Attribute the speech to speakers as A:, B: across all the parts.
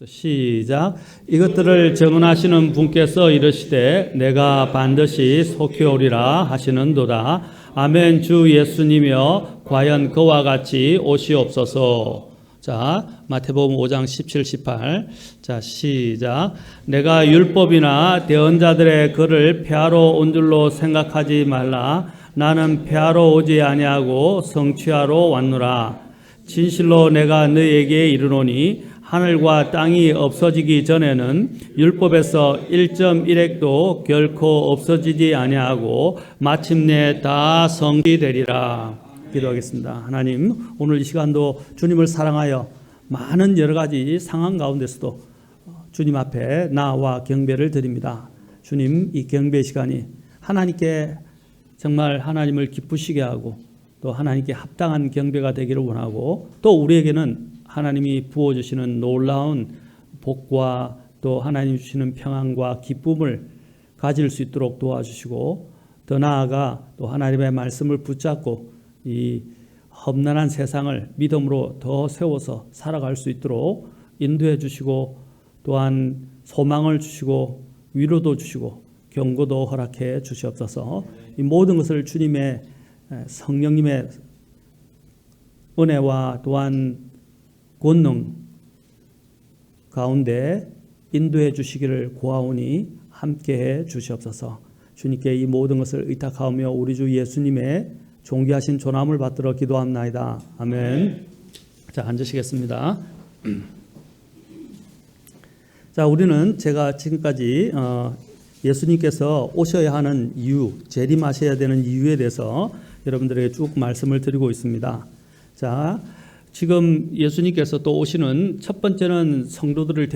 A: 시작. 이것들을 정언하시는 분께서 이르시되 내가 반드시 속히 오리라 하시는도다. 아멘. 주 예수님이여 과연 그와 같이 오시옵소서. 자, 마태복음 5장 17, 18. 자, 시작. 내가 율법이나 대언자들의 글을 폐하러 온 줄로 생각하지 말라. 나는 폐하러 오지 아니하고 성취하러 왔노라. 진실로 내가 너희에게 이르노니 하늘과 땅이 없어지기 전에는 율법에서 1.1획도 결코 없어지지 아니하고 마침내 다 성취되리라. 기도하겠습니다. 하나님, 오늘 이 시간도 주님을 사랑하여 많은 여러 가지 상황 가운데서도 주님 앞에 나와 경배를 드립니다. 주님, 이 경배 시간이 하나님께 정말 하나님을 기쁘시게 하고 또 하나님께 합당한 경배가 되기를 원하고, 또 우리에게는 하나님이 부어주시는 놀라운 복과 또 하나님 주시는 평안과 기쁨을 가질 수 있도록 도와주시고, 더 나아가 또 하나님의 말씀을 붙잡고 이 험난한 세상을 믿음으로 더 세워서 살아갈 수 있도록 인도해 주시고, 또한 소망을 주시고 위로도 주시고 경고도 허락해 주시옵소서. 이 모든 것을 주님의 성령님의 은혜와 또한 권능 가운데 인도해 주시기를 고하오니 함께해 주시옵소서. 주님께 이 모든 것을 의탁하오며 우리 주 예수님의 존귀하신 존함을 받들어 기도합나이다. 아멘. 자, 앉으시겠습니다. 자, 우리는 제가 지금까지 예수님께서 오셔야 하는 이유, 재림하셔야 되는 이유에 대해서 여러분들에게 쭉 말씀을 드리고 있습니다. 자, 지금 예수님께서 또 오시는 첫 번째는 성도들을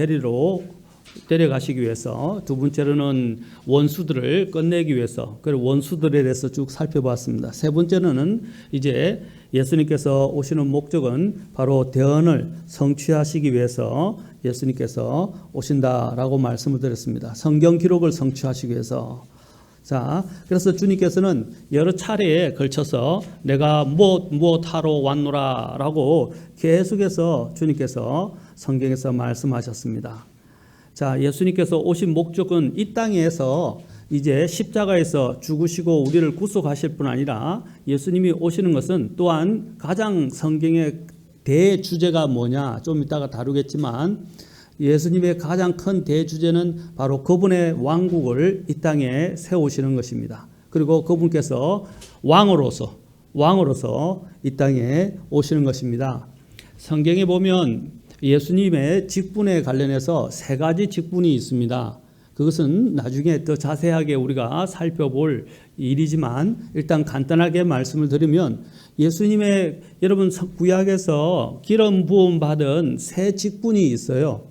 A: 데려가시기 위해서, 두 번째로는 원수들을 끝내기 위해서, 그리고 원수들에 대해서 쭉 살펴봤습니다. 세 번째는 이제 예수님께서 오시는 목적은 바로 대언을 성취하시기 위해서 예수님께서 오신다라고 말씀을 드렸습니다. 성경 기록을 성취하시기 위해서. 자, 그래서 주님께서는 여러 차례에 걸쳐서 내가 무엇하러 왔노라 라고 계속해서 주님께서 성경에서 말씀하셨습니다. 자, 예수님께서 오신 목적은 이 땅에서 이제 십자가에서 죽으시고 우리를 구속하실 뿐 아니라, 예수님이 오시는 것은 또한 가장 성경의 대주제가 뭐냐 좀 이따가 다루겠지만, 예수님의 가장 큰 대주제는 바로 그분의 왕국을 이 땅에 세우시는 것입니다. 그리고 그분께서 왕으로서 이 땅에 오시는 것입니다. 성경에 보면 예수님의 직분에 관련해서 세 가지 직분이 있습니다. 그것은 나중에 더 자세하게 우리가 살펴볼 일이지만, 일단 간단하게 말씀을 드리면, 예수님의 여러분 구약에서 기름 부음 받은 세 직분이 있어요.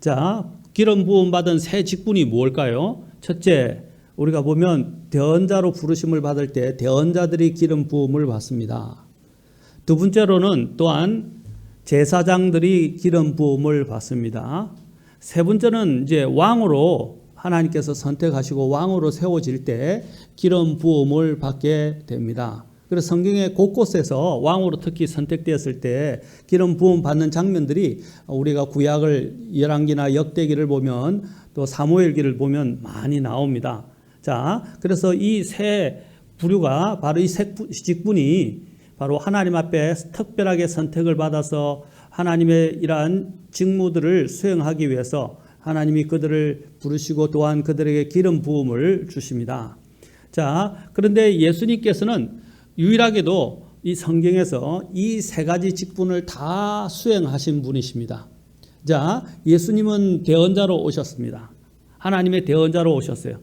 A: 자, 기름 부음 받은 세 직분이 무엇일까요? 첫째, 우리가 보면 대언자로 부르심을 받을 때 대언자들이 기름 부음을 받습니다. 두 번째로는 또한 제사장들이 기름 부음을 받습니다. 세 번째는 이제 왕으로 하나님께서 선택하시고 왕으로 세워질 때 기름 부음을 받게 됩니다. 그래서 성경의 곳곳에서 왕으로 특히 선택되었을 때 기름 부음 받는 장면들이 우리가 구약을 열왕기나 역대기를 보면 또 사무엘기를 보면 많이 나옵니다. 자, 그래서 이 세 부류가 바로 이 세 직분이 바로 하나님 앞에 특별하게 선택을 받아서 하나님의 이러한 직무들을 수행하기 위해서 하나님이 그들을 부르시고 또한 그들에게 기름 부음을 주십니다. 자, 그런데 예수님께서는 유일하게도 이 성경에서 이 세 가지 직분을 다 수행하신 분이십니다. 자, 예수님은 대언자로 오셨습니다. 하나님의 대언자로 오셨어요.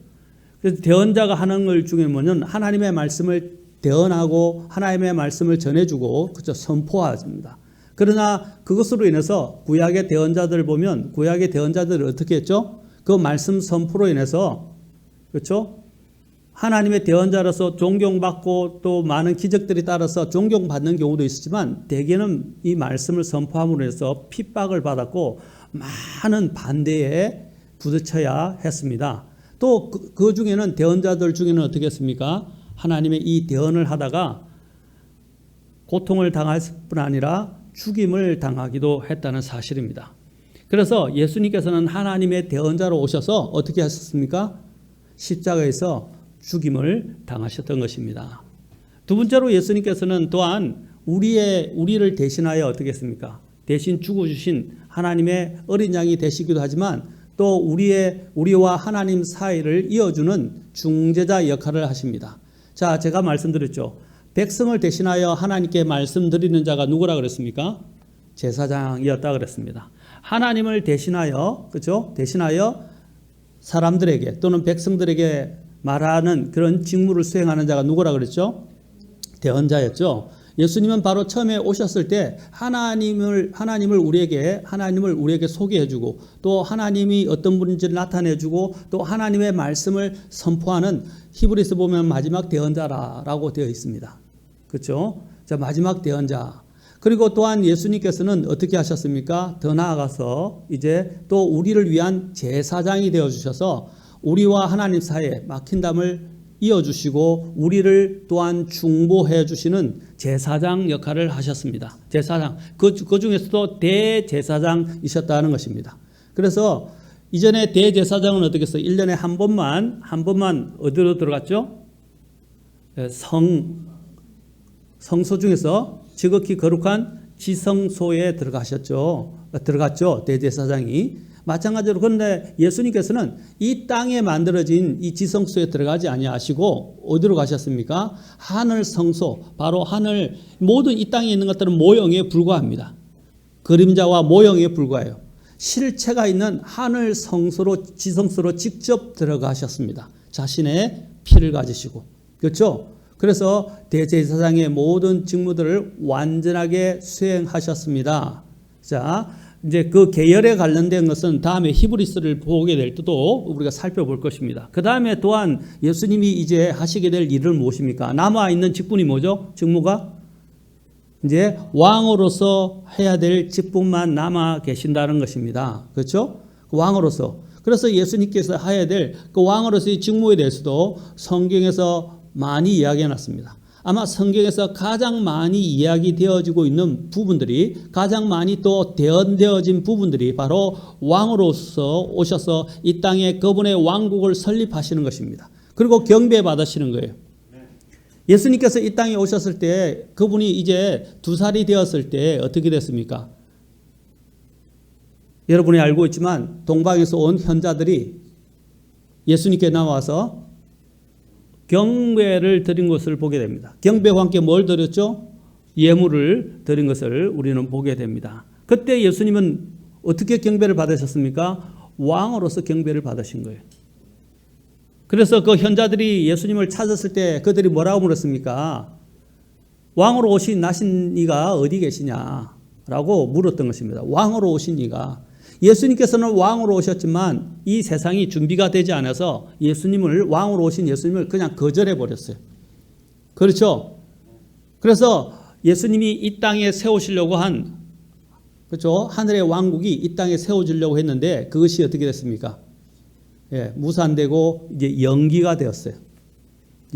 A: 그래서 대언자가 하는 것 중에 뭐냐면 하나님의 말씀을 대언하고 하나님의 말씀을 전해주고 그죠, 선포합니다. 그러나 그것으로 인해서 구약의 대언자들을 보면 구약의 대언자들을 어떻게 했죠? 그 말씀 선포로 인해서 그렇죠? 하나님의 대언자로서 존경받고 또 많은 기적들이 따라서 존경받는 경우도 있었지만, 대개는 이 말씀을 선포함으로 해서 핍박을 받았고 많은 반대에 부딪혀야 했습니다. 또 그 중에는 대언자들 중에는 어떻게 했습니까? 하나님의 이 대언을 하다가 고통을 당할 뿐 아니라 죽임을 당하기도 했다는 사실입니다. 그래서 예수님께서는 하나님의 대언자로 오셔서 어떻게 하셨습니까? 십자가에서 죽임을 당하셨던 것입니다. 두 번째로 예수님께서는 또한 우리를 대신하여 어떻게 했습니까? 대신 죽어주신 하나님의 어린 양이 되시기도 하지만 또 우리와 하나님 사이를 이어주는 중재자 역할을 하십니다. 자, 제가 말씀드렸죠. 백성을 대신하여 하나님께 말씀드리는 자가 누구라 그랬습니까? 제사장이었다 그랬습니다. 하나님을 대신하여, 그렇죠? 대신하여 사람들에게 또는 백성들에게 말하는 그런 직무를 수행하는 자가 누구라 그랬죠? 대언자였죠. 예수님은 바로 처음에 오셨을 때 하나님을 우리에게 소개해주고 또 하나님이 어떤 분인지를 나타내주고 또 하나님의 말씀을 선포하는 히브리서 보면 마지막 대언자라고 되어 있습니다. 그렇죠? 자, 마지막 대언자. 그리고 또한 예수님께서는 어떻게 하셨습니까? 더 나아가서 이제 또 우리를 위한 제사장이 되어 주셔서 우리와 하나님 사이에 막힌 담을 이어주시고 우리를 또한 중보해 주시는 제사장 역할을 하셨습니다. 제사장. 그 중에서도 대제사장이셨다는 것입니다. 그래서 이전에 대제사장은 어떻게 했어요? 1년에 한 번만 어디로 들어갔죠? 성소 중에서 지극히 거룩한 지성소에 들어갔죠. 대제사장이. 마찬가지로 그런데 예수님께서는 이 땅에 만들어진 이 지성소에 들어가지 아니하시고 어디로 가셨습니까? 하늘 성소, 바로 하늘, 모든 이 땅에 있는 것들은 모형에 불과합니다. 그림자와 모형에 불과해요. 실체가 있는 하늘 성소로, 지성소로 직접 들어가셨습니다. 자신의 피를 가지시고. 그렇죠? 그래서 대제사장의 모든 직무들을 완전하게 수행하셨습니다. 자, 이제 그 계열에 관련된 것은 다음에 히브리서를 보게 될 때도 우리가 살펴볼 것입니다. 그 다음에 또한 예수님이 이제 하시게 될 일은 무엇입니까? 남아있는 직분이 뭐죠? 직무가? 이제 왕으로서 해야 될 직분만 남아 계신다는 것입니다. 그렇죠? 왕으로서. 그래서 예수님께서 해야 될 그 왕으로서의 직무에 대해서도 성경에서 많이 이야기해 놨습니다. 아마 성경에서 가장 많이 이야기되어지고 있는 부분들이, 가장 많이 또 대언되어진 부분들이 바로 왕으로서 오셔서 이 땅에 그분의 왕국을 설립하시는 것입니다. 그리고 경배받으시는 거예요. 예수님께서 이 땅에 오셨을 때 그분이 이제 2살이 되었을 때 어떻게 됐습니까? 여러분이 알고 있지만 동방에서 온 현자들이 예수님께 나와서 경배를 드린 것을 보게 됩니다. 경배와 함께 뭘 드렸죠? 예물을 드린 것을 우리는 보게 됩니다. 그때 예수님은 어떻게 경배를 받으셨습니까? 왕으로서 경배를 받으신 거예요. 그래서 그 현자들이 예수님을 찾았을 때 그들이 뭐라고 물었습니까? 왕으로 나신 이가 어디 계시냐라고 물었던 것입니다. 왕으로 오신 이가. 예수님께서는 왕으로 오셨지만 이 세상이 준비가 되지 않아서 왕으로 오신 예수님을 그냥 거절해 버렸어요. 그렇죠? 그래서 예수님이 이 땅에 세우시려고 그렇죠? 하늘의 왕국이 이 땅에 세워지려고 했는데 그것이 어떻게 됐습니까? 무산되고 이제 연기가 되었어요.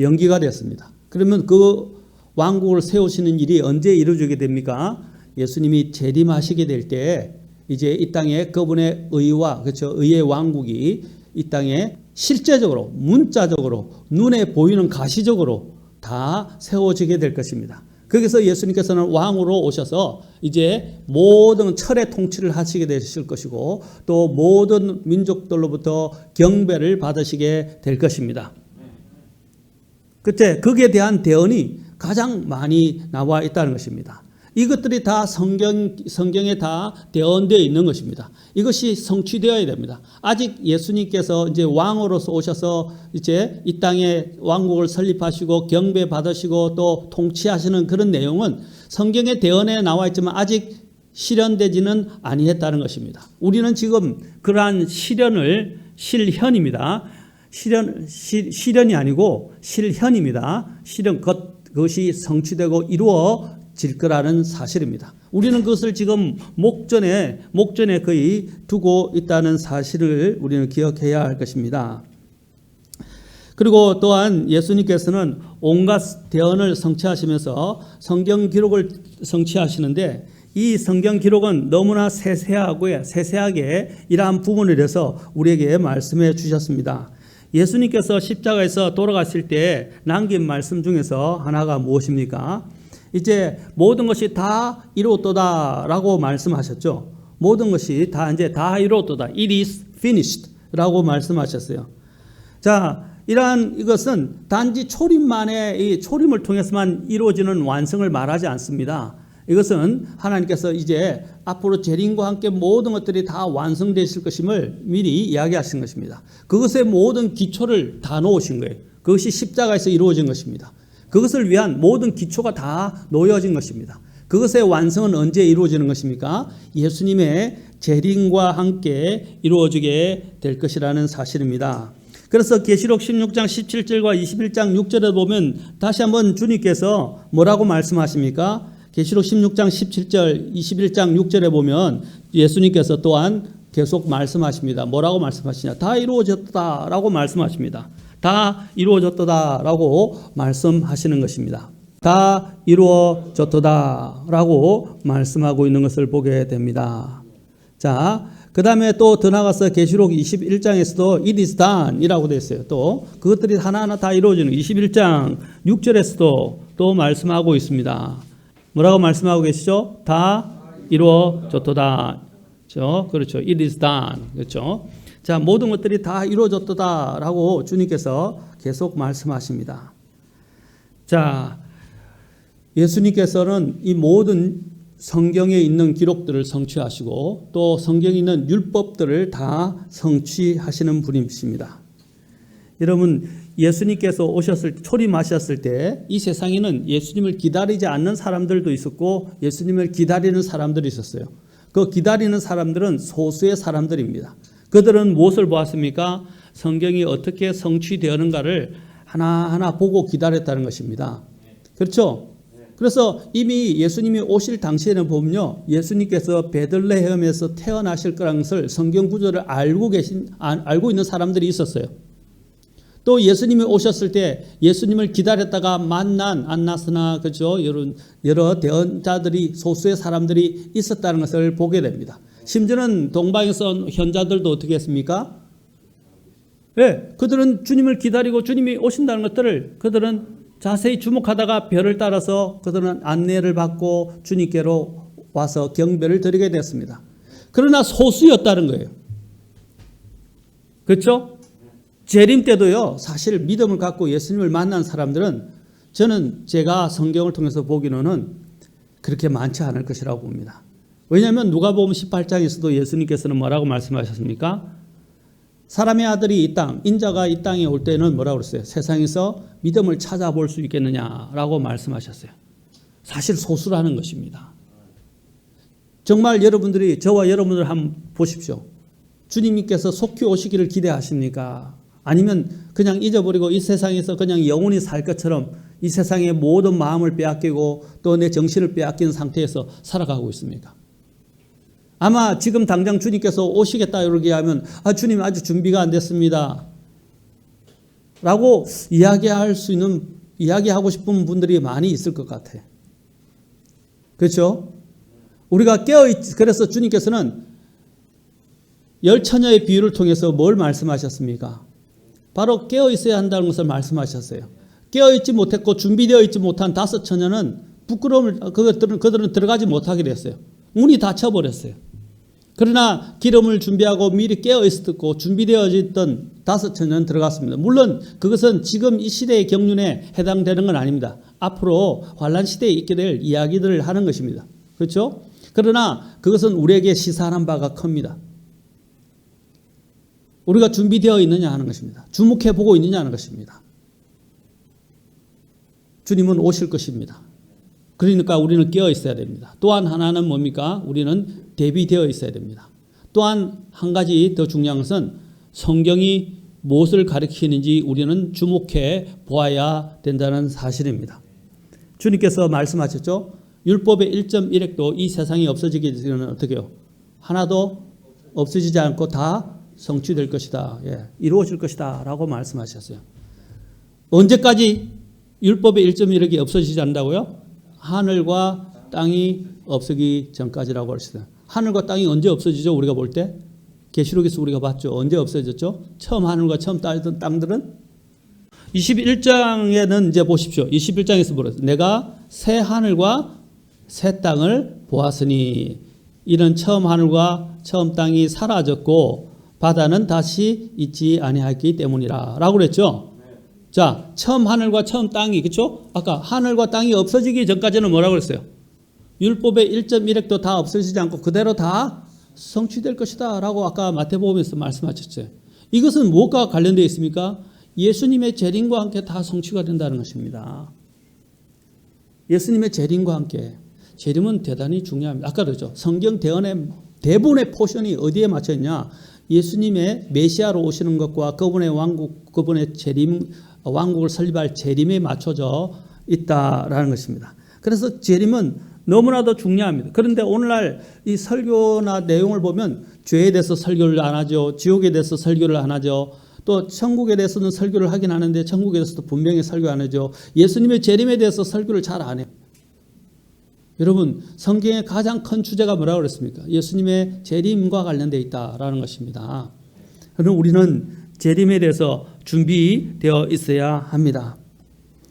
A: 연기가 되었습니다. 그러면 그 왕국을 세우시는 일이 언제 이루어지게 됩니까? 예수님이 재림하시게 될 때 이제 이 땅에 그분의 의와, 그렇죠? 의의 왕국이 이 땅에 실제적으로, 문자적으로, 눈에 보이는 가시적으로 다 세워지게 될 것입니다. 거기서 예수님께서는 왕으로 오셔서 이제 모든 철의 통치를 하시게 되실 것이고 또 모든 민족들로부터 경배를 받으시게 될 것입니다. 그때 거기에 대한 대언이 가장 많이 나와 있다는 것입니다. 이것들이 다 성경에 다 대언되어 있는 것입니다. 이것이 성취되어야 됩니다. 아직 예수님께서 이제 왕으로서 오셔서 이제 이 땅에 왕국을 설립하시고 경배 받으시고 또 통치하시는 그런 내용은 성경의 대언에 나와 있지만 아직 실현되지는 아니했다는 것입니다. 우리는 지금 그러한 실현입니다. 실현이 아니고 실현입니다. 그것이 성취되고 이루어질 거라는 사실입니다. 우리는 그것을 지금 목전에 거의 두고 있다는 사실을 우리는 기억해야 할 것입니다. 그리고 또한 예수님께서는 온갖 대언을 성취하시면서 성경 기록을 성취하시는데 이 성경 기록은 너무나 세세하게 이러한 부분에 대해서 우리에게 말씀해 주셨습니다. 예수님께서 십자가에서 돌아가실 때 남긴 말씀 중에서 하나가 무엇입니까? 이제 모든 것이 다 이루었도다라고 말씀하셨죠. 모든 것이 이제 다 이루었도다. It is finished라고 말씀하셨어요. 자, 이러한 이것은 단지 이 초림을 통해서만 이루어지는 완성을 말하지 않습니다. 이것은 하나님께서 이제 앞으로 재림과 함께 모든 것들이 다 완성되실 것임을 미리 이야기하신 것입니다. 그것의 모든 기초를 다 놓으신 거예요. 그것이 십자가에서 이루어진 것입니다. 그것을 위한 모든 기초가 다 놓여진 것입니다. 그것의 완성은 언제 이루어지는 것입니까? 예수님의 재림과 함께 이루어지게 될 것이라는 사실입니다. 그래서 계시록 16장 17절과 21장 6절에 보면 다시 한번 주님께서 뭐라고 말씀하십니까? 계시록 16장 17절 21장 6절에 보면 예수님께서 또한 계속 말씀하십니다. 뭐라고 말씀하시냐? 다 이루어졌다라고 말씀하십니다. 다 이루어졌다라고 말씀하시는 것입니다. 다 이루어졌다라고 말씀하고 있는 것을 보게 됩니다. 자, 그 다음에 또 더 나가서 계시록 21장에서도 it is done 이라고 되어 있어요. 또 그것들이 하나하나 다 이루어지는 21장 6절에서도 또 말씀하고 있습니다. 뭐라고 말씀하고 계시죠? 다 이루어졌도다. 그렇죠. It is done. 그렇죠. 자, 모든 것들이 다 이루어졌도다라고 주님께서 계속 말씀하십니다. 자, 예수님께서는 이 모든 성경에 있는 기록들을 성취하시고 또 성경에 있는 율법들을 다 성취하시는 분이십니다. 여러분, 예수님께서 초림하셨을 때 이 세상에는 예수님을 기다리지 않는 사람들도 있었고 예수님을 기다리는 사람들이 있었어요. 그 기다리는 사람들은 소수의 사람들입니다. 그들은 무엇을 보았습니까? 성경이 어떻게 성취되었는가를 하나하나 보고 기다렸다는 것입니다. 그렇죠? 그래서 이미 예수님이 오실 당시에는 보면요, 예수님께서 베들레헴에서 태어나실 거라는 것을 성경 구절을 알고 있는 사람들이 있었어요. 또 예수님이 오셨을 때 예수님을 기다렸다가 만난 안나스나 그죠, 여러 대언자들이 소수의 사람들이 있었다는 것을 보게 됩니다. 심지어는 동방에서 현자들도 어떻게 했습니까? 네, 그들은 주님을 기다리고 주님이 오신다는 것들을 그들은 자세히 주목하다가 별을 따라서 그들은 안내를 받고 주님께로 와서 경배를 드리게 됐습니다. 그러나 소수였다는 거예요. 그렇죠? 재림 때도요, 사실 믿음을 갖고 예수님을 만난 사람들은 제가 성경을 통해서 보기로는 그렇게 많지 않을 것이라고 봅니다. 왜냐하면 누가복음 18장에서도 예수님께서는 뭐라고 말씀하셨습니까? 사람의 아들이 인자가 이 땅에 올 때는 뭐라고 그랬어요? 세상에서 믿음을 찾아볼 수 있겠느냐라고 말씀하셨어요. 사실 소수라는 것입니다. 정말 여러분들이 저와 여러분들 한번 보십시오. 주님께서 속히 오시기를 기대하십니까? 아니면 그냥 잊어버리고 이 세상에서 그냥 영원히 살 것처럼 이 세상의 모든 마음을 빼앗기고 또 내 정신을 빼앗긴 상태에서 살아가고 있습니까? 아마 지금 당장 주님께서 오시겠다 이렇게 하면 주님 아직 준비가 안 됐습니다 라고 이야기하고 싶은 분들이 많이 있을 것 같아요. 그렇죠? 우리가 그래서 주님께서는 열처녀의 비유를 통해서 뭘 말씀하셨습니까? 바로 깨어 있어야 한다는 것을 말씀하셨어요. 깨어 있지 못했고 준비되어 있지 못한 5 처녀는 부끄러움을 그들은 들어가지 못하게 됐어요. 문이 닫혀버렸어요. 그러나 기름을 준비하고 미리 깨어 있었고 준비되어 있던 5 처녀는 들어갔습니다. 물론 그것은 지금 이 시대의 경륜에 해당되는 건 아닙니다. 앞으로 환란 시대에 있게 될 이야기들을 하는 것입니다. 그렇죠? 그러나 그것은 우리에게 시사하는 바가 큽니다. 우리가 준비되어 있느냐 하는 것입니다. 주목해 보고 있느냐 하는 것입니다. 주님은 오실 것입니다. 그러니까 우리는 깨어 있어야 됩니다. 또한 하나는 뭡니까? 우리는 대비되어 있어야 됩니다. 또한 한 가지 더 중요한 것은 성경이 무엇을 가리키는지 우리는 주목해 보아야 된다는 사실입니다. 주님께서 말씀하셨죠? 율법의 1.1획도 이 세상이 없어지기 전에는 어떻게 해요? 하나도 없어지지 않고 다 성취될 것이다. 이루어질 것이다 라고 말씀하셨어요. 언제까지 율법의 1.1획이 없어지지 않는다고요? 하늘과 땅이 없어지기 전까지라고 할 수 있어요. 하늘과 땅이 언제 없어지죠? 우리가 볼 때 계시록에서 우리가 봤죠. 언제 없어졌죠? 처음 하늘과 처음 따던 땅들은 21장에는 이제 보십시오. 21장에서 보았어요. 내가 새 하늘과 새 땅을 보았으니 이는 처음 하늘과 처음 땅이 사라졌고 바다는 다시 있지 아니하였기 때문이라 라고 그랬죠. 자, 처음 하늘과 처음 땅이, 그렇죠? 아까 하늘과 땅이 없어지기 전까지는 뭐라고 그랬어요? 율법의 1.1획도 다 없어지지 않고 그대로 다 성취될 것이다 라고 아까 마태복음에서 말씀하셨죠. 이것은 무엇과 관련되어 있습니까? 예수님의 재림과 함께 다 성취가 된다는 것입니다. 예수님의 재림과 함께. 재림은 대단히 중요합니다. 아까 그랬죠. 성경 대언의 대부분의 포션이 어디에 맞춰 있냐? 예수님의 메시아로 오시는 것과 그분의 왕국, 그분의 재림, 왕국을 설립할 재림에 맞춰져 있다라는 것입니다. 그래서 재림은 너무나도 중요합니다. 그런데 오늘날 이 설교나 내용을 보면 죄에 대해서 설교를 안 하죠. 지옥에 대해서 설교를 안 하죠. 또 천국에 대해서는 설교를 하긴 하는데 천국에 대해서도 분명히 설교 안 하죠. 예수님의 재림에 대해서 설교를 잘 안 해요. 여러분, 성경의 가장 큰 주제가 뭐라고 그랬습니까? 예수님의 재림과 관련되어 있다라는 것입니다. 그럼 우리는 재림에 대해서 준비되어 있어야 합니다.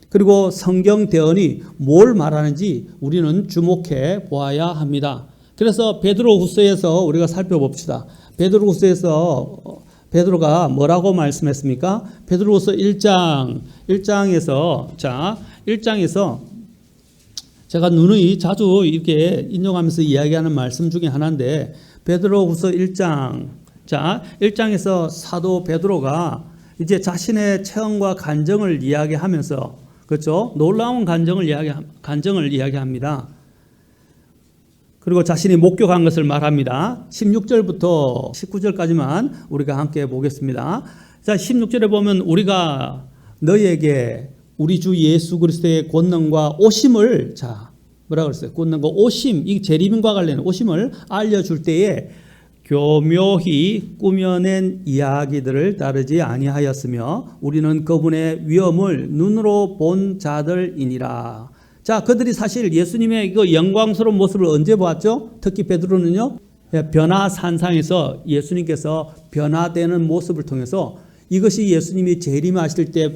A: 그리고 성경 대언이 뭘 말하는지 우리는 주목해 보아야 합니다. 그래서 베드로후서에서 우리가 살펴봅시다. 베드로후서에서 베드로가 뭐라고 말씀했습니까? 베드로후서 1장에서 자, 1장에서 제가 누누이 자주 이렇게 인용하면서 이야기하는 말씀 중에 하나인데 베드로후서 1장. 자, 1장에서 사도 베드로가 이제 자신의 체험과 간증을 이야기하면서 그렇죠? 놀라운 간증을 이야기합니다. 그리고 자신이 목격한 것을 말합니다. 16절부터 19절까지만 우리가 함께 보겠습니다. 자, 16절에 보면 우리가 너희에게 우리 주 예수 그리스도의 권능과 오심을 자, 뭐라 그랬어요? 권능과 오심, 이 재림과 관련된 오심을 알려줄 때에 교묘히 꾸며낸 이야기들을 따르지 아니하였으며 우리는 그분의 위엄을 눈으로 본 자들이니라. 자, 그들이 사실 예수님의 그 영광스러운 모습을 언제 보았죠? 특히 베드로는요, 변화산상에서 예수님께서 변화되는 모습을 통해서 이것이 예수님이 재림하실 때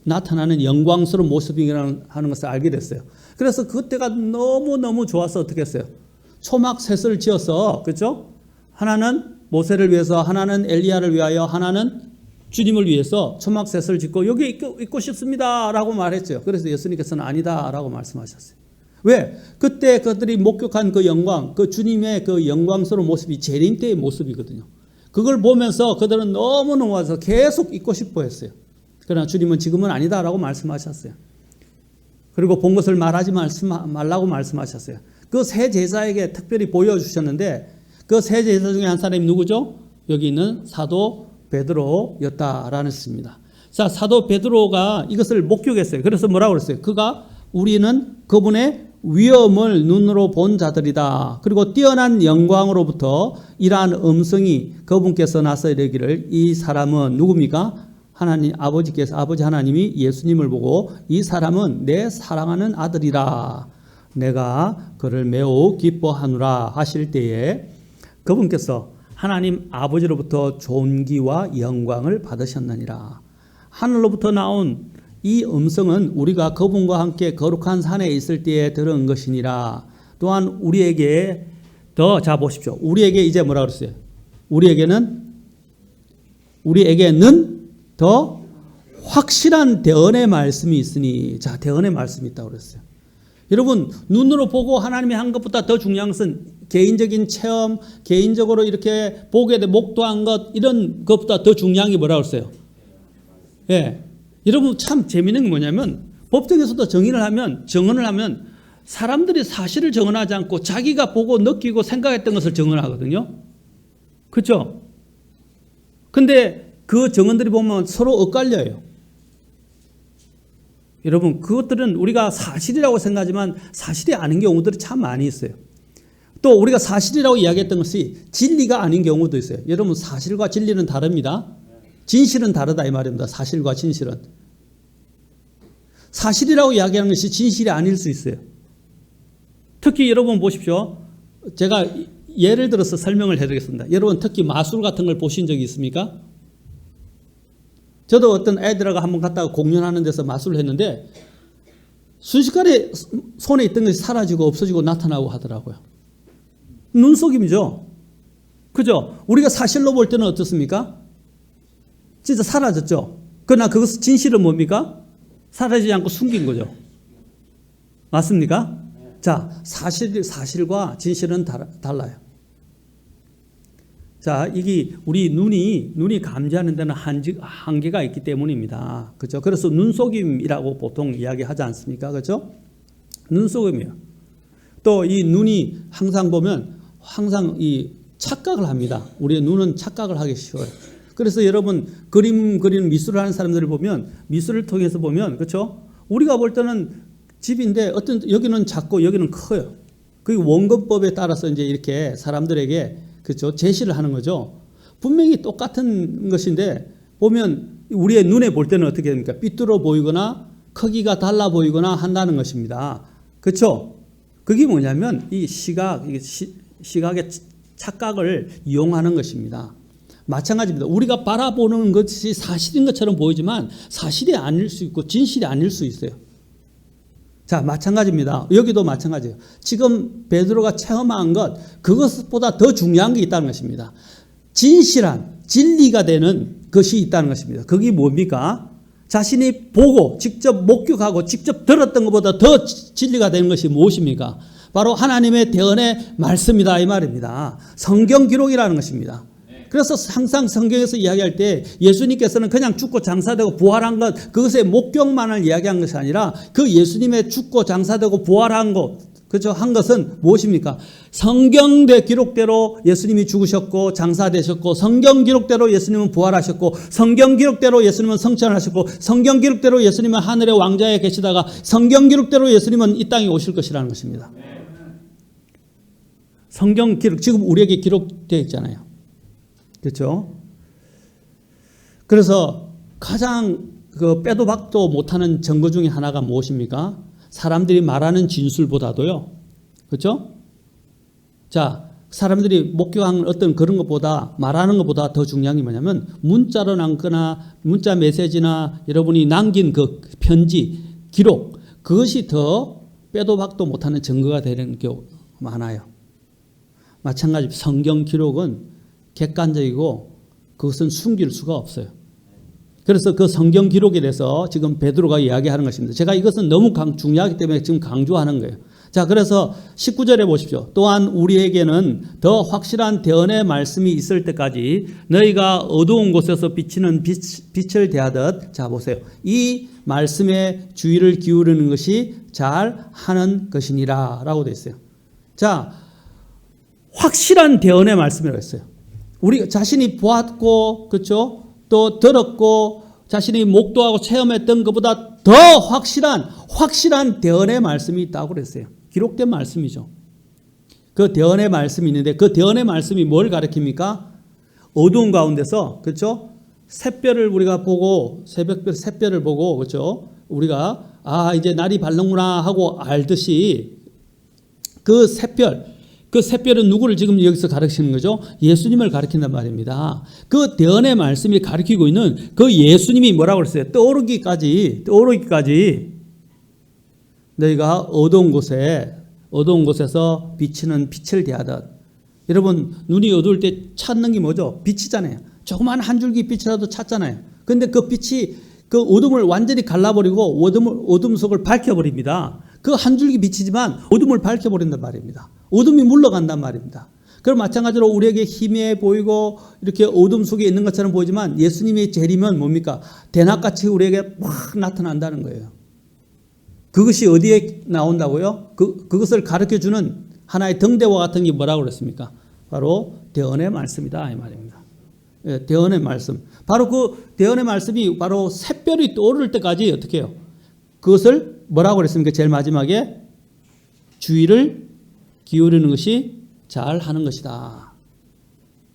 A: 나타나는 영광스러운 모습이라는 하는 것을 알게 됐어요. 그래서 그때가 너무너무 좋아서 어떻게 했어요? 초막셋을 지어서, 그렇죠? 하나는 모세를 위해서, 하나는 엘리야를 위하여, 하나는 주님을 위해서 초막셋을 짓고 여기 있고 싶습니다 라고 말했죠. 그래서 예수님께서는 아니다 라고 말씀하셨어요. 왜? 그때 그들이 목격한 그 영광, 그 주님의 그 영광스러운 모습이 재림 때의 모습이거든요. 그걸 보면서 그들은 너무너무 와서 계속 있고 싶어 했어요. 그러나 주님은 지금은 아니다 라고 말씀하셨어요. 그리고 본 것을 말하지 말라고 말씀하셨어요. 그 세 제자에게 특별히 보여주셨는데 그 세 제자 중에 한 사람이 누구죠? 여기 있는 사도 베드로였다라는 것입니다. 자, 사도 베드로가 이것을 목격했어요. 그래서 뭐라고 그랬어요? 우리는 그분의 위엄을 눈으로 본 자들이다. 그리고 뛰어난 영광으로부터 이러한 음성이 그분께서 나서 이르기를 이 사람은 누굽니까? 아버지 하나님이 예수님을 보고 이 사람은 내 사랑하는 아들이라. 내가 그를 매우 기뻐하노라 하실 때에 그분께서 하나님 아버지로부터 존귀와 영광을 받으셨느니라. 하늘로부터 나온 이 음성은 우리가 그분과 함께 거룩한 산에 있을 때에 들은 것이니라. 또한 우리에게 자 보십시오. 우리에게 이제 뭐라 그랬어요? 우리에게는 더 확실한 대언의 말씀이 있으니. 자, 대언의 말씀이 있다고 그랬어요. 여러분, 눈으로 보고 하나님이 한 것보다 더 중요한 것은 개인적인 체험, 개인적으로 이렇게 보게 돼 목도한 것, 이런 것보다 더 중요한 게 뭐라고 했어요? 예. 여러분, 참 재미있는 게 뭐냐면 법정에서도 정언을 하면 사람들이 사실을 정언하지 않고 자기가 보고 느끼고 생각했던 것을 정언하거든요. 그렇죠? 근데 그 정언들이 보면 서로 엇갈려요. 여러분, 그것들은 우리가 사실이라고 생각하지만 사실이 아닌 경우들이 참 많이 있어요. 또 우리가 사실이라고 이야기했던 것이 진리가 아닌 경우도 있어요. 여러분, 사실과 진리는 다릅니다. 진실은 다르다 이 말입니다. 사실과 진실은. 사실이라고 이야기하는 것이 진실이 아닐 수 있어요. 특히 여러분 보십시오. 제가 예를 들어서 설명을 해드리겠습니다. 여러분 특히 마술 같은 걸 보신 적이 있습니까? 저도 어떤 애들하고 한번 갔다가 공연하는 데서 마술을 했는데 순식간에 손에 있던 것이 사라지고 없어지고 나타나고 하더라고요. 눈속임이죠. 그죠? 우리가 사실로 볼 때는 어떻습니까? 진짜 사라졌죠. 그러나 그것은 진실은 뭡니까? 사라지지 않고 숨긴 거죠. 맞습니까? 자, 사실과 진실은 달라요. 자, 이게 우리 눈이 감지하는 데는 한계가 있기 때문입니다. 그죠? 그래서 눈속임이라고 보통 이야기하지 않습니까? 그죠? 눈속임이에요. 또 이 눈이 항상 보면 항상 이 착각을 합니다. 우리의 눈은 착각을 하기 쉬워요. 그래서 여러분 그림 그리는 미술을 하는 사람들을 보면 미술을 통해서 보면 그렇죠? 우리가 볼 때는 집인데 어떤 여기는 작고 여기는 커요. 그 원근법에 따라서 이제 이렇게 사람들에게 그렇죠? 제시를 하는 거죠. 분명히 똑같은 것인데 보면 우리의 눈에 볼 때는 어떻게 됩니까? 삐뚤어 보이거나 크기가 달라 보이거나 한다는 것입니다. 그렇죠? 그게 뭐냐면 이 시각의 착각을 이용하는 것입니다. 마찬가지입니다. 우리가 바라보는 것이 사실인 것처럼 보이지만 사실이 아닐 수 있고 진실이 아닐 수 있어요. 자, 마찬가지입니다. 여기도 마찬가지예요. 지금 베드로가 체험한 것, 그것보다 더 중요한 게 있다는 것입니다. 진실한, 진리가 되는 것이 있다는 것입니다. 그게 뭡니까? 자신이 보고 직접 목격하고 직접 들었던 것보다 더 진리가 되는 것이 무엇입니까? 바로 하나님의 대언의 말씀이다 이 말입니다. 성경 기록이라는 것입니다. 그래서 항상 성경에서 이야기할 때 예수님께서는 그냥 죽고 장사되고 부활한 것, 그것의 목격만을 이야기한 것이 아니라 그 예수님의 죽고 장사되고 부활한 것, 그죠? 한 것은 무엇입니까? 성경대 기록대로 예수님이 죽으셨고 장사되셨고, 성경 기록대로 예수님은 부활하셨고, 성경 기록대로 예수님은 성천을 하셨고, 성경 기록대로 예수님은 하늘의 왕좌에 계시다가 성경 기록대로 예수님은 이 땅에 오실 것이라는 것입니다. 성경 기록, 지금 우리에게 기록되어 있잖아요. 그렇죠? 그래서 가장 빼도 박도 못하는 증거 중에 하나가 무엇입니까? 사람들이 말하는 진술보다도요. 그렇죠? 자, 사람들이 목격한 어떤 그런 것보다 말하는 것보다 더 중요한 게 뭐냐면 문자로 남거나 문자 메시지나 여러분이 남긴 그 편지, 기록, 그것이 더 빼도 박도 못하는 증거가 되는 경우가 많아요. 마찬가지 성경 기록은 객관적이고 그것은 숨길 수가 없어요. 그래서 그 성경 기록에 대해서 지금 베드로가 이야기하는 것입니다. 제가 이것은 너무 중요하기 때문에 지금 강조하는 거예요. 자, 그래서 19절에 보십시오. 또한 우리에게는 더 확실한 대언의 말씀이 있을 때까지 너희가 어두운 곳에서 비치는 빛을 대하듯, 자 보세요. 이 말씀에 주의를 기울이는 것이 잘 하는 것이니라 라고 되어 있어요. 자, 확실한 대언의 말씀이라고 했어요. 우리 자신이 보았고, 그렇죠? 또 들었고, 자신이 목도하고 체험했던 것보다 더 확실한 대언의 말씀이 있다고 그랬어요. 기록된 말씀이죠. 그 대언의 말씀이 있는데 그 대언의 말씀이 뭘 가리킵니까? 어두운 가운데서, 그렇죠? 샛별을 우리가 보고, 샛별을 보고, 그렇죠? 우리가, 이제 날이 밝는구나 하고 알듯이 그 샛별은 누구를 지금 여기서 가르치는 거죠? 예수님을 가르친단 말입니다. 그 대언의 말씀이 가르치고 있는 그 예수님이 뭐라고 그랬어요? 떠오르기까지 너희가 어두운 곳에서 비치는 빛을 대하듯. 여러분 눈이 어두울 때 찾는 게 뭐죠? 빛이잖아요. 조그만 한 줄기 빛이라도 찾잖아요. 근데 그 빛이 그 어둠을 완전히 갈라버리고 어둠 속을 밝혀버립니다. 그 한 줄기 빛이지만 어둠을 밝혀버린단 말입니다. 어둠이 물러간단 말입니다. 그럼 마찬가지로 우리에게 희미해 보이고 이렇게 어둠 속에 있는 것처럼 보이지만 예수님의 재림은 뭡니까? 대낮같이 우리에게 막 나타난다는 거예요. 그것이 어디에 나온다고요? 그것을 가르쳐주는 하나의 등대와 같은 게 뭐라고 그랬습니까? 바로 대언의 말씀이다 이 말입니다. 예, 대언의 말씀. 바로 그 대언의 말씀이 바로 샛별이 떠오를 때까지 어떻게 해요? 그것을 뭐라고 그랬습니까? 제일 마지막에 주의를 기울이는 것이 잘 하는 것이다.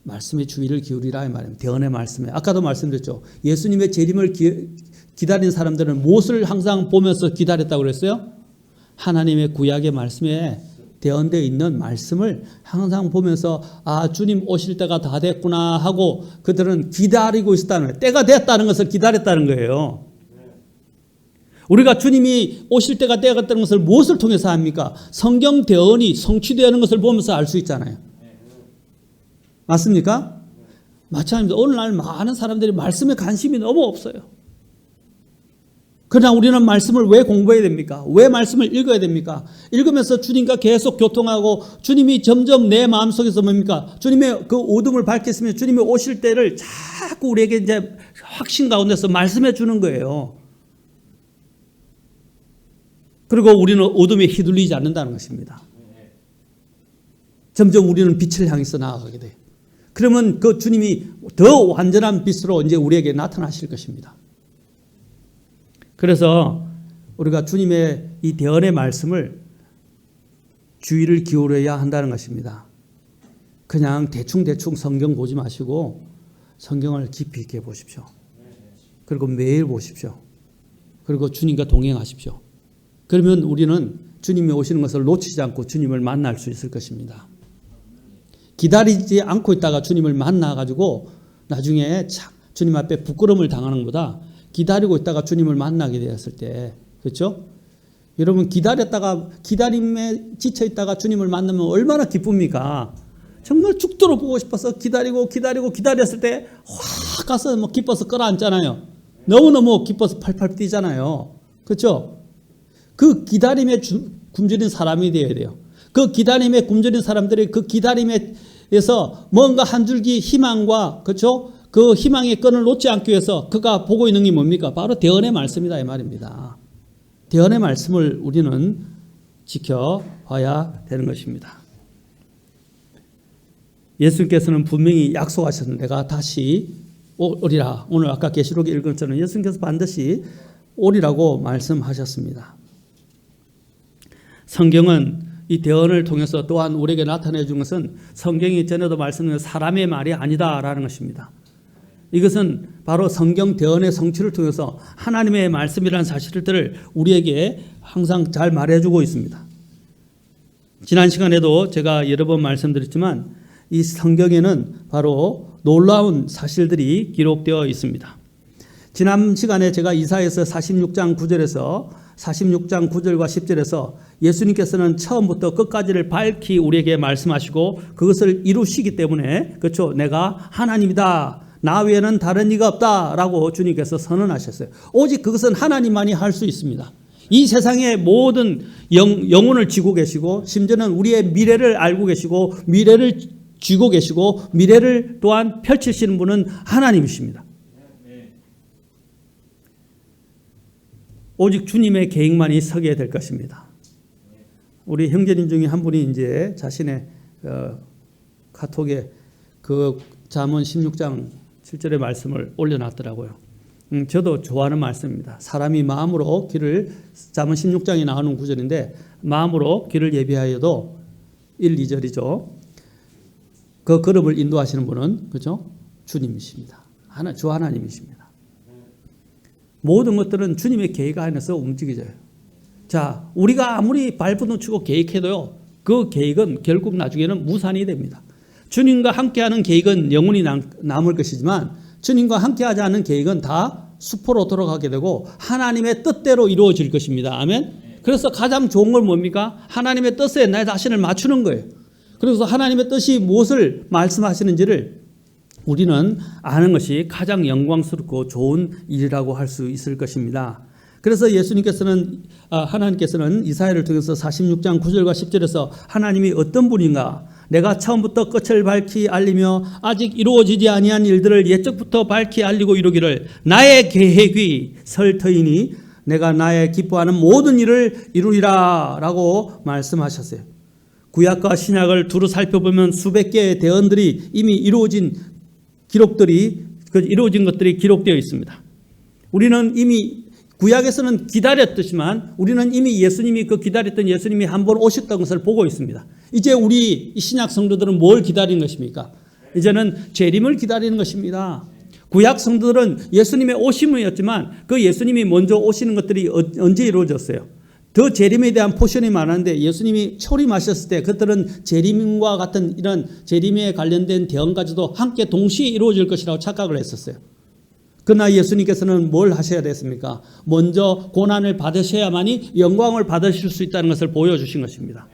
A: 말씀에 주의를 기울이라 이 말입니다. 대언의 말씀에. 아까도 말씀드렸죠. 예수님의 재림을 기다린 사람들은 무엇을 항상 보면서 기다렸다고 그랬어요? 하나님의 구약의 말씀에 대언되어 있는 말씀을 항상 보면서 주님 오실 때가 다 됐구나 하고 그들은 기다리고 있었다는 거예요. 때가 됐다는 것을 기다렸다는 거예요. 우리가 주님이 오실 때가 되었다는 것을 무엇을 통해서 합니까? 성경 대언이 성취되는 것을 보면서 알 수 있잖아요. 맞습니까? 마찬가지입니다. 오늘날 많은 사람들이 말씀에 관심이 너무 없어요. 그러나 우리는 말씀을 왜 공부해야 됩니까? 왜 말씀을 읽어야 됩니까? 읽으면서 주님과 계속 교통하고 주님이 점점 내 마음속에서 뭡니까? 주님의 그 어둠을 밝혔으면 주님이 오실 때를 자꾸 우리에게 이제 확신 가운데서 말씀해 주는 거예요. 그리고 우리는 어둠에 휘둘리지 않는다는 것입니다. 점점 우리는 빛을 향해서 나아가게 돼요. 그러면 그 주님이 더 완전한 빛으로 이제 우리에게 나타나실 것입니다. 그래서 우리가 주님의 이 대언의 말씀을 주의를 기울여야 한다는 것입니다. 그냥 대충 성경 보지 마시고 성경을 깊이 있게 보십시오. 그리고 매일 보십시오. 그리고 주님과 동행하십시오. 그러면 우리는 주님이 오시는 것을 놓치지 않고 주님을 만날 수 있을 것입니다. 기다리지 않고 있다가 주님을 만나가지고 나중에 주님 앞에 부끄러움을 당하는 것보다 기다리고 있다가 주님을 만나게 되었을 때, 그렇죠? 여러분 기다림에 지쳐 있다가 주님을 만나면 얼마나 기쁩니까? 정말 죽도록 보고 싶어서 기다렸을 때 확 가서 기뻐서 끌어안잖아요. 너무너무 기뻐서 팔팔 뛰잖아요. 그렇죠? 그 기다림에 굶주린 사람이 되어야 돼요. 그 기다림에 굶주린 사람들이 그 기다림에서 뭔가 한 줄기 희망과, 그렇죠? 그 희망의 끈을 놓지 않기 위해서 그가 보고 있는 게 뭡니까? 바로 대언의 말씀이다 이 말입니다. 대언의 말씀을 우리는 지켜봐야 되는 것입니다. 예수님께서는 분명히 약속하셨는데 내가 다시 오리라. 오늘 아까 계시록에 읽은 것처럼 예수님께서 반드시 오리라고 말씀하셨습니다. 성경은 이 대언을 통해서 또한 우리에게 나타내 준 것은 성경이 전에도 말씀드린 사람의 말이 아니다라는 것입니다. 이것은 바로 성경 대언의 성취를 통해서 하나님의 말씀이라는 사실들을 우리에게 항상 잘 말해주고 있습니다. 지난 시간에도 제가 여러 번 말씀드렸지만 이 성경에는 바로 놀라운 사실들이 기록되어 있습니다. 지난 시간에 제가 이사야서 46장 9절에서 46장 9절과 10절에서 예수님께서는 처음부터 끝까지를 밝히 우리에게 말씀하시고 그것을 이루시기 때문에, 그렇죠? 내가 하나님이다. 나 외에는 다른 이가 없다라고 주님께서 선언하셨어요. 오직 그것은 하나님만이 할 수 있습니다. 이 세상의 모든 영혼을 쥐고 계시고 심지어는 우리의 미래를 알고 계시고 미래를 쥐고 계시고 미래를 또한 펼치시는 분은 하나님이십니다. 오직 주님의 계획만이 서게 될 것입니다. 우리 형제님 중에 한 분이 이제 자신의 카톡에 그 잠언 16장 7절의 말씀을 올려놨더라고요. 저도 좋아하는 말씀입니다. 사람이 마음으로 길을, 잠언 16장에 나오는 구절인데 마음으로 길을 예비하여도 1, 2절이죠. 그 걸음을 인도하시는 분은, 그렇죠? 주님이십니다. 주 하나님이십니다. 모든 것들은 주님의 계획 안에서 움직여져요. 자, 우리가 아무리 발버둥치고 계획해도요, 그 계획은 결국 나중에는 무산이 됩니다. 주님과 함께하는 계획은 영원히 남을 것이지만 주님과 함께하지 않는 계획은 다 수포로 돌아가게 되고 하나님의 뜻대로 이루어질 것입니다. 아멘. 그래서 가장 좋은 건 뭡니까? 하나님의 뜻에 내 자신을 맞추는 거예요. 그래서 하나님의 뜻이 무엇을 말씀하시는지를 우리는 아는 것이 가장 영광스럽고 좋은 일이라고 할 수 있을 것입니다. 그래서 하나님께서는 이사야를 통해서 46장 9절과 10절에서 하나님이 어떤 분인가, 내가 처음부터 끝을 밝히 알리며 아직 이루어지지 아니한 일들을 옛적부터 밝히 알리고 이루기를 나의 계획이 설 터이니 내가 나의 기뻐하는 모든 일을 이루리라 라고 말씀하셨어요. 구약과 신약을 두루 살펴보면 수백 개의 대언들이 이미 이루어진 것들이 기록되어 있습니다. 우리는 이미 구약에서는 기다렸지만 우리는 이미 예수님이 기다렸던 예수님이 한 번 오셨던 것을 보고 있습니다. 이제 우리 신약 성도들은 뭘 기다리는 것입니까? 이제는 재림을 기다리는 것입니다. 구약 성도들은 예수님의 오심이었지만 그 예수님이 먼저 오시는 것들이 언제 이루어졌어요? 더 재림에 대한 포션이 많았는데 예수님이 초림하셨을 때 그들은 재림과 같은 이런 재림에 관련된 대응까지도 함께 동시에 이루어질 것이라고 착각을 했었어요. 그러나 예수님께서는 뭘 하셔야 됐습니까? 먼저 고난을 받으셔야만이 영광을 받으실 수 있다는 것을 보여주신 것입니다.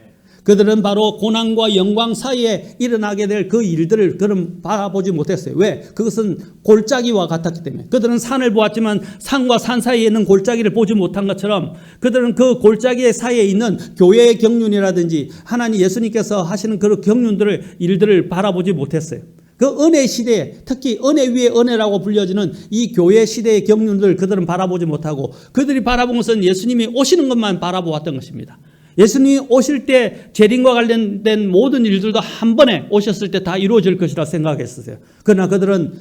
A: 그들은 바로 고난과 영광 사이에 일어나게 될 그 일들을 그들은 바라보지 못했어요. 왜? 그것은 골짜기와 같았기 때문에. 그들은 산을 보았지만 산과 산 사이에 있는 골짜기를 보지 못한 것처럼 그들은 그 골짜기 사이에 있는 교회의 경륜이라든지 하나님 예수님께서 하시는 그 경륜들을 일들을 바라보지 못했어요. 그 은혜 시대에 특히 은혜 위에 은혜라고 불려지는 이 교회 시대의 경륜들을 그들은 바라보지 못하고 그들이 바라본 것은 예수님이 오시는 것만 바라보았던 것입니다. 예수님이 오실 때 재림과 관련된 모든 일들도 한 번에 오셨을 때 다 이루어질 것이라 생각했었어요. 그러나 그들은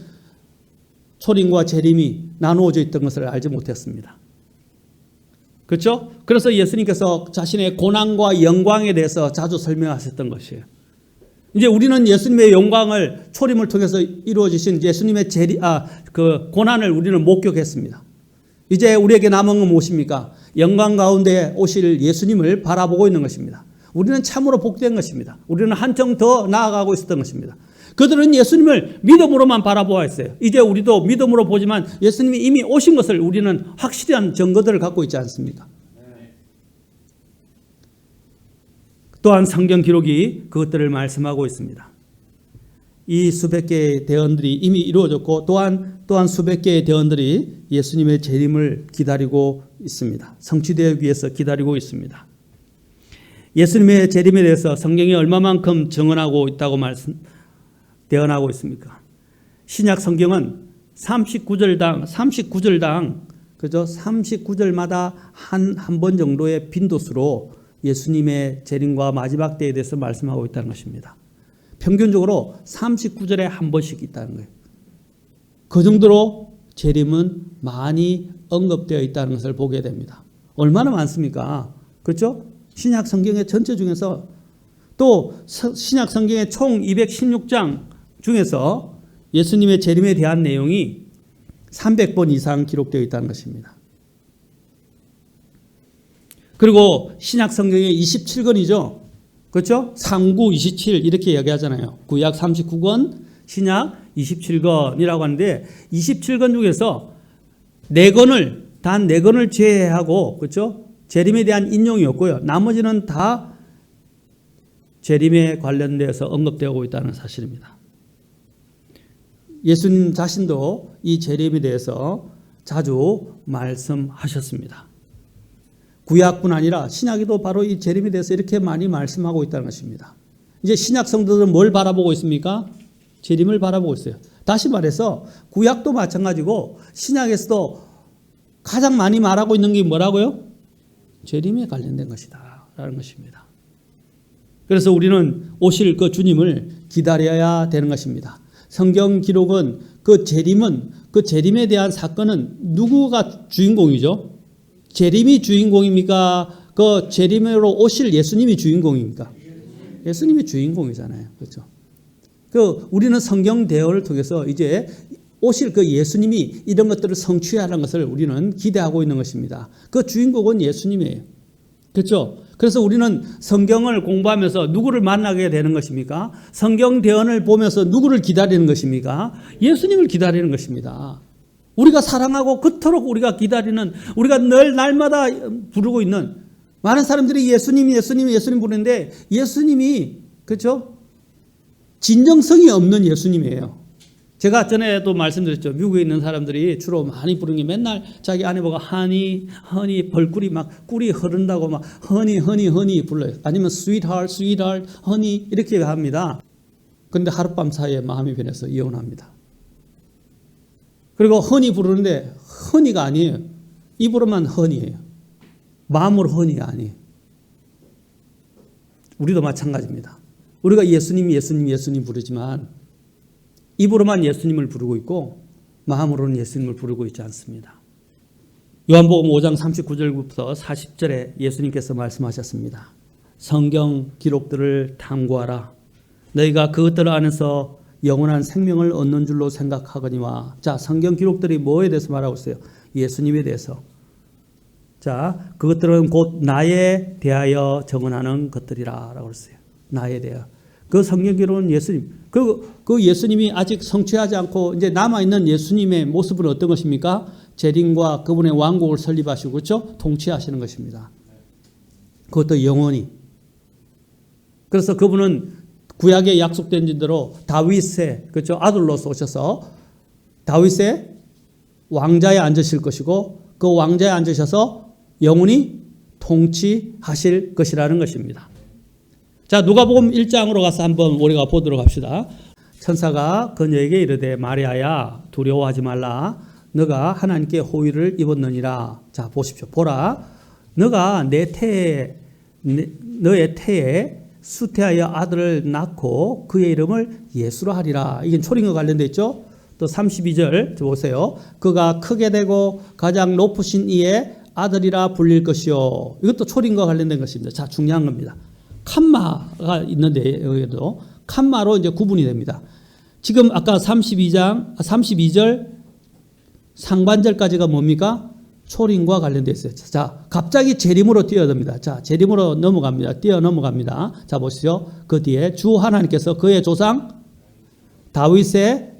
A: 초림과 재림이 나누어져 있던 것을 알지 못했습니다. 그렇죠? 그래서 예수님께서 자신의 고난과 영광에 대해서 자주 설명하셨던 것이에요. 이제 우리는 예수님의 영광을 초림을 통해서 이루어지신 예수님의 그 고난을 우리는 목격했습니다. 이제 우리에게 남은 건 무엇입니까? 영광 가운데 오실 예수님을 바라보고 있는 것입니다. 우리는 참으로 복된 것입니다. 우리는 한층 더 나아가고 있었던 것입니다. 그들은 예수님을 믿음으로만 바라보았어요. 이제 우리도 믿음으로 보지만 예수님이 이미 오신 것을 우리는 확실한 증거들을 갖고 있지 않습니까? 또한 성경 기록이 그것들을 말씀하고 있습니다. 이 수백 개의 대언들이 이미 이루어졌고 또한 수백 개의 대언들이 예수님의 재림을 기다리고 있습니다. 성취되기 위해서 기다리고 있습니다. 예수님의 재림에 대해서 성경이 얼마만큼 증언하고 있다고 대언하고 있습니까? 신약 성경은 39절당 그죠? 39절마다 한 번 정도의 빈도수로 예수님의 재림과 마지막 때에 대해서 말씀하고 있다는 것입니다. 평균적으로 39절에 한 번씩 있다는 거예요. 그 정도로 재림은 많이 언급되어 있다는 것을 보게 됩니다. 얼마나 많습니까? 그렇죠? 신약 성경의 전체 중에서 또 신약 성경의 총 216장 중에서 예수님의 재림에 대한 내용이 300번 이상 기록되어 있다는 것입니다. 그리고 신약 성경의 27권이죠. 그렇죠? 상구 27 이렇게 이야기하잖아요. 구약 39권, 신약 27권이라고 하는데 27권 중에서 4권을 단 4권을 제외하고 그렇죠? 재림에 대한 인용이 없고요. 나머지는 다 재림에 관련돼서 언급되고 있다는 사실입니다. 예수님 자신도 이 재림에 대해서 자주 말씀하셨습니다. 구약뿐 아니라 신약에도 바로 이 재림에 대해서 이렇게 많이 말씀하고 있다는 것입니다. 이제 신약 성도들은 뭘 바라보고 있습니까? 재림을 바라보고 있어요. 다시 말해서 구약도 마찬가지고 신약에서도 가장 많이 말하고 있는 게 뭐라고요? 재림에 관련된 것이다 라는 것입니다. 그래서 우리는 오실 그 주님을 기다려야 되는 것입니다. 성경 기록은 그 재림에 대한 사건은 누구가 주인공이죠? 재림이 주인공입니까? 그 재림으로 오실 예수님이 주인공입니까? 예수님이 주인공이잖아요. 그렇죠? 우리는 성경 대화를 통해서 이제 오실 그 예수님이 이런 것들을 성취하라는 것을 우리는 기대하고 있는 것입니다. 그 주인공은 예수님이에요. 그렇죠? 그래서 우리는 성경을 공부하면서 누구를 만나게 되는 것입니까? 성경 대언을 보면서 누구를 기다리는 것입니까? 예수님을 기다리는 것입니다. 우리가 사랑하고 그토록 우리가 기다리는, 우리가 늘 날마다 부르고 있는 많은 사람들이 예수님 부르는데 예수님이 그렇죠? 진정성이 없는 예수님이에요. 제가 전에도 말씀드렸죠. 미국에 있는 사람들이 주로 많이 부르는 게 맨날 자기 아내보고 허니 벌꿀이 막 꿀이 흐른다고 막 허니 불러요. 아니면 sweetheart 허니 이렇게 합니다. 그런데 하룻밤 사이에 마음이 변해서 이혼합니다. 그리고 허니 부르는데 허니가 아니에요. 입으로만 허니예요. 마음으로 허니가 아니에요. 우리도 마찬가지입니다. 우리가 예수님 부르지만 입으로만 예수님을 부르고 있고 마음으로는 예수님을 부르고 있지 않습니다. 요한복음 5장 39절부터 40절에 예수님께서 말씀하셨습니다. 성경 기록들을 탐구하라. 너희가 그것들을 안에서 영원한 생명을 얻는 줄로 생각하거니와. 자, 성경 기록들이 뭐에 대해서 말하고 있어요? 예수님에 대해서. 자, 그것들은 곧 나에 대하여 정언하는 것들이라고 했어요. 나에 대하여. 그 성경기로는 예수님. 그 예수님이 아직 성취하지 않고 이제 남아있는 예수님의 모습은 어떤 것입니까? 재림과 그분의 왕국을 설립하시고, 그렇죠? 통치하시는 것입니다. 그것도 영원히. 그래서 그분은 구약에 약속된 대로 다윗의, 그렇죠? 아들로서 오셔서 다윗의 왕자에 앉으실 것이고, 그 왕자에 앉으셔서 영원히 통치하실 것이라는 것입니다. 자, 누가복음 1장으로 가서 한번 우리가 보도록 합시다. 천사가 그녀에게 이르되 마리아야 두려워하지 말라. 너가 하나님께 호의를 입었느니라. 자, 보십시오. 보라. 너가 너의 태에 수태하여 아들을 낳고 그의 이름을 예수로 하리라. 이게 초림과 관련되어 있죠. 또 32절 보세요. 그가 크게 되고 가장 높으신 이의 아들이라 불릴 것이요. 이것도 초림과 관련된 것입니다. 자, 중요한 겁니다. 칸마가 있는데 여기도 칸마로 이제 구분이 됩니다. 지금 아까 32절 상반절까지가 뭡니까? 초림과 관련되어 있어요. 자, 갑자기 재림으로 뛰어듭니다. 자, 재림으로 넘어갑니다. 뛰어 넘어갑니다. 자, 보시죠. 그 뒤에 주 하나님께서 그의 조상 다윗의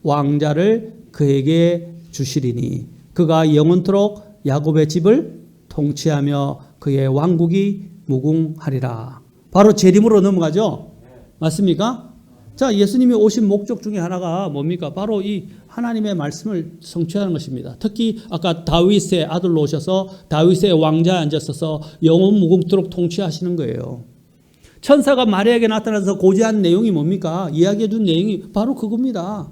A: 왕자를 그에게 주시리니 그가 영원토록 야곱의 집을 통치하며 그의 왕국이 무궁하리라. 바로 재림으로 넘어가죠. 맞습니까? 자, 예수님이 오신 목적 중에 하나가 뭡니까? 바로 이 하나님의 말씀을 성취하는 것입니다. 특히 아까 다윗의 아들로 오셔서 다윗의 왕자에 앉아서 영원 무궁토록 통치하시는 거예요. 천사가 마리아에게 나타나서 고지한 내용이 뭡니까? 이야기해 준 내용이 바로 그겁니다.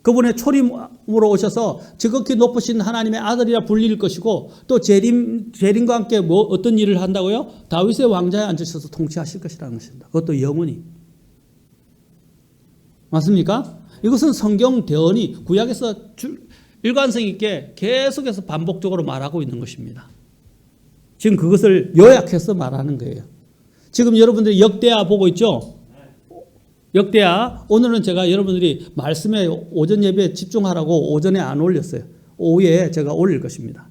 A: 그분의 초림으로 오셔서 지극히 높으신 하나님의 아들이라 불릴 것이고 또 재림과 함께 어떤 일을 한다고요? 다윗의 왕자에 앉으셔서 통치하실 것이라는 것입니다. 그것도 영원히. 맞습니까? 이것은 성경 대언이 구약에서 일관성 있게 계속해서 반복적으로 말하고 있는 것입니다. 지금 그것을 요약해서 말하는 거예요. 지금 여러분들이 역대하 보고 있죠? 역대하, 오늘은 제가 여러분들이 말씀에 오전 예배에 집중하라고 오전에 안 올렸어요. 오후에 제가 올릴 것입니다.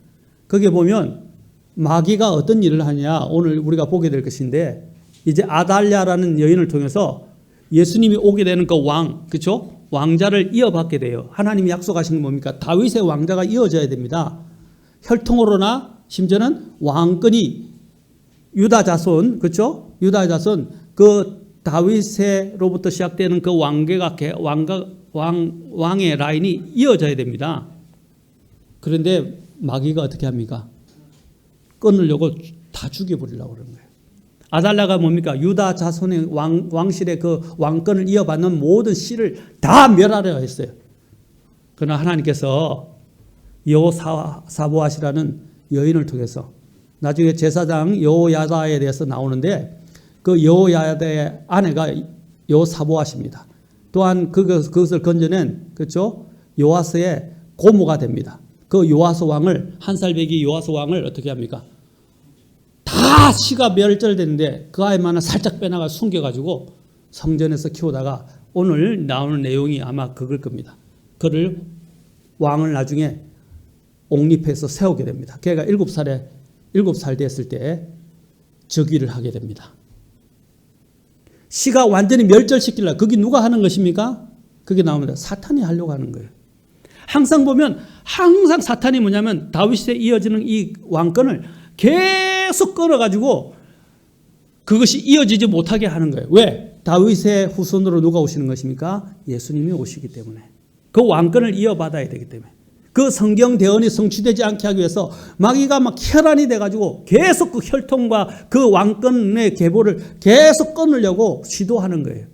A: 거기에 보면 마귀가 어떤 일을 하냐 오늘 우리가 보게 될 것인데 이제 아달랴라는 여인을 통해서 예수님이 오게 되는 그 왕, 그렇죠? 왕자를 이어받게 돼요. 하나님이 약속하신 게 뭡니까? 다윗의 왕자가 이어져야 됩니다. 혈통으로나 심지어는 왕권이 유다 자손, 그렇죠? 유다 자손 그 다윗으로부터 시작되는 그 왕의 라인이 이어져야 됩니다. 그런데 마귀가 어떻게 합니까? 끊으려고 다 죽여버리려고 그러는 거예요. 아달랴가 뭡니까? 유다 자손의 왕실의 그 왕권을 이어받는 모든 씨를 다 멸하려 했어요. 그러나 하나님께서 여호사보앗이라는 여인을 통해서 나중에 제사장 여호야다에 대해서 나오는데 그 여호야다의 아내가 여호사보앗입니다. 또한 그것을 건져낸 그렇죠? 요아스의 고모가 됩니다. 그 요아스 왕을 한 살 배기 요아스 왕을 어떻게 합니까? 다 씨가 멸절됐는데 그 아이만은 살짝 빼나가 숨겨가지고 성전에서 키우다가 오늘 나오는 내용이 아마 그걸 겁니다. 그를 왕을 나중에 옹립해서 세우게 됩니다. 걔가 7살 됐을 때 즉위를 하게 됩니다. 씨가 완전히 멸절시키려 그게 누가 하는 것입니까? 그게 나옵니다. 사탄이 하려고 하는 거예요. 항상 보면 항상 사탄이 뭐냐면 다윗에 이어지는 이 왕권을 계속 끌어가지고 그것이 이어지지 못하게 하는 거예요. 왜? 다윗의 후손으로 누가 오시는 것입니까? 예수님이 오시기 때문에. 그 왕권을 이어받아야 되기 때문에. 그 성경 대언이 성취되지 않게 하기 위해서 마귀가 막 혈안이 돼가지고 계속 그 혈통과 그 왕권의 계보를 계속 끊으려고 시도하는 거예요.